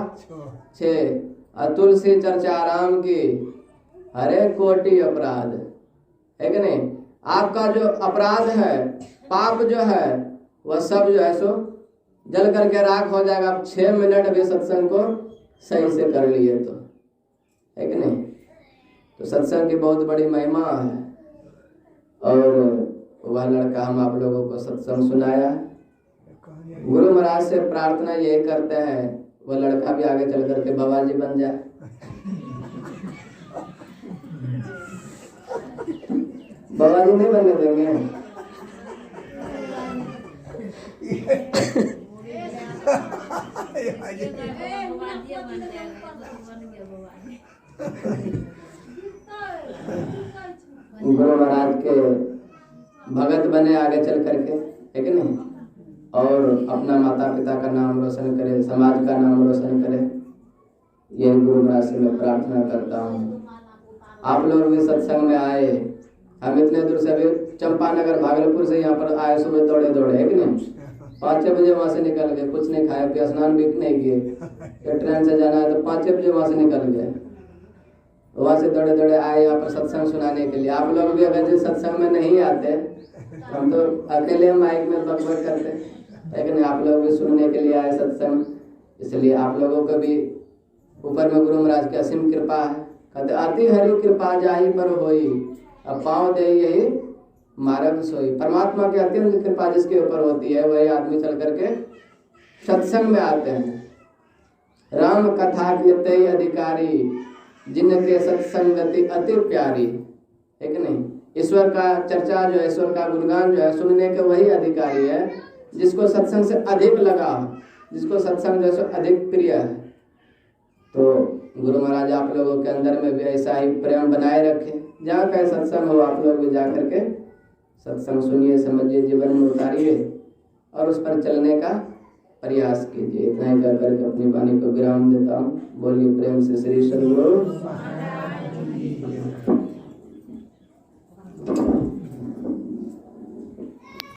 6। और तुलसी चर्चा राम की हरे कोटि अपराध, है कि नहीं। आपका जो अपराध है, पाप जो है, वह सब जो है सो जल करके राख हो जाएगा। आप 6 मिनट भी सत्संग को सही से कर लिए तो, है कि नहीं। तो सत्संग की बहुत बड़ी महिमा है। और वह लड़का हम आप लोगों को सत्संग सुनाया। गुरु महाराज से प्रार्थना यही करते हैं वह लड़का भी आगे चल करके बाबा जी बन जाए। बाबा जी नहीं बनने देंगे। गुरु महाराज के भगत बने आगे चल करके, है कि नहीं, और अपना माता पिता का नाम रोशन करे, समाज का नाम रोशन करे। ये गुरु महाराज से मैं प्रार्थना करता हूँ। आप लोग भी सत्संग में आए, हम इतने दूर से अभी चंपानगर भागलपुर से यहाँ पर आए, सुबह दौड़े दौड़े, है कि नहीं, 5-6 बजे वहाँ से निकल गए, कुछ नहीं खाया पिया, स्नान भी नहीं किए, तो ट्रेन से जाना है तो 5-6 बजे वहाँ से निकल गए, वहाँ से दौड़े दौड़े आए यहाँ पर सत्संग सुनाने के लिए। आप लोग भी अगर जिस सत्संग में नहीं आते, हम तो अकेले माइक में बकबक करते, लेकिन आप लोग भी सुनने के लिए आए सत्संग, इसलिए आप लोगों को भी ऊपर में गुरु महाराज की असीम कृपा है। कहते अति हरि कृपा जाहि पर होई, अब पाँव दे यही मार्ग सोई। परमात्मा की अत्यंत कृपा जिसके ऊपर होती है वही आदमी चल करके सत्संग में आते हैं। राम कथा के तय अधिकारी, जिनके सत्संगति अति प्यारी, है कि नहीं। ईश्वर का चर्चा जो है, ईश्वर का गुणगान जो है, सुनने के वही अधिकारी है जिसको सत्संग से अधिक लगा, जिसको सत्संग जो है अधिक प्रिय है। तो गुरु महाराज आप लोगों के अंदर में भी ऐसा ही प्रेम बनाए रखे। जहाँ का सत्संग हो आप लोग भी जा करके सत्संग सुनिए, समझिए, जीवन में उतारिए और उस पर चलने का प्रयास कीजिए। इतना ही कर करके अपनी वाणी को विराम देता हूँ। बोलिए प्रेम से श्री सद्गुरु।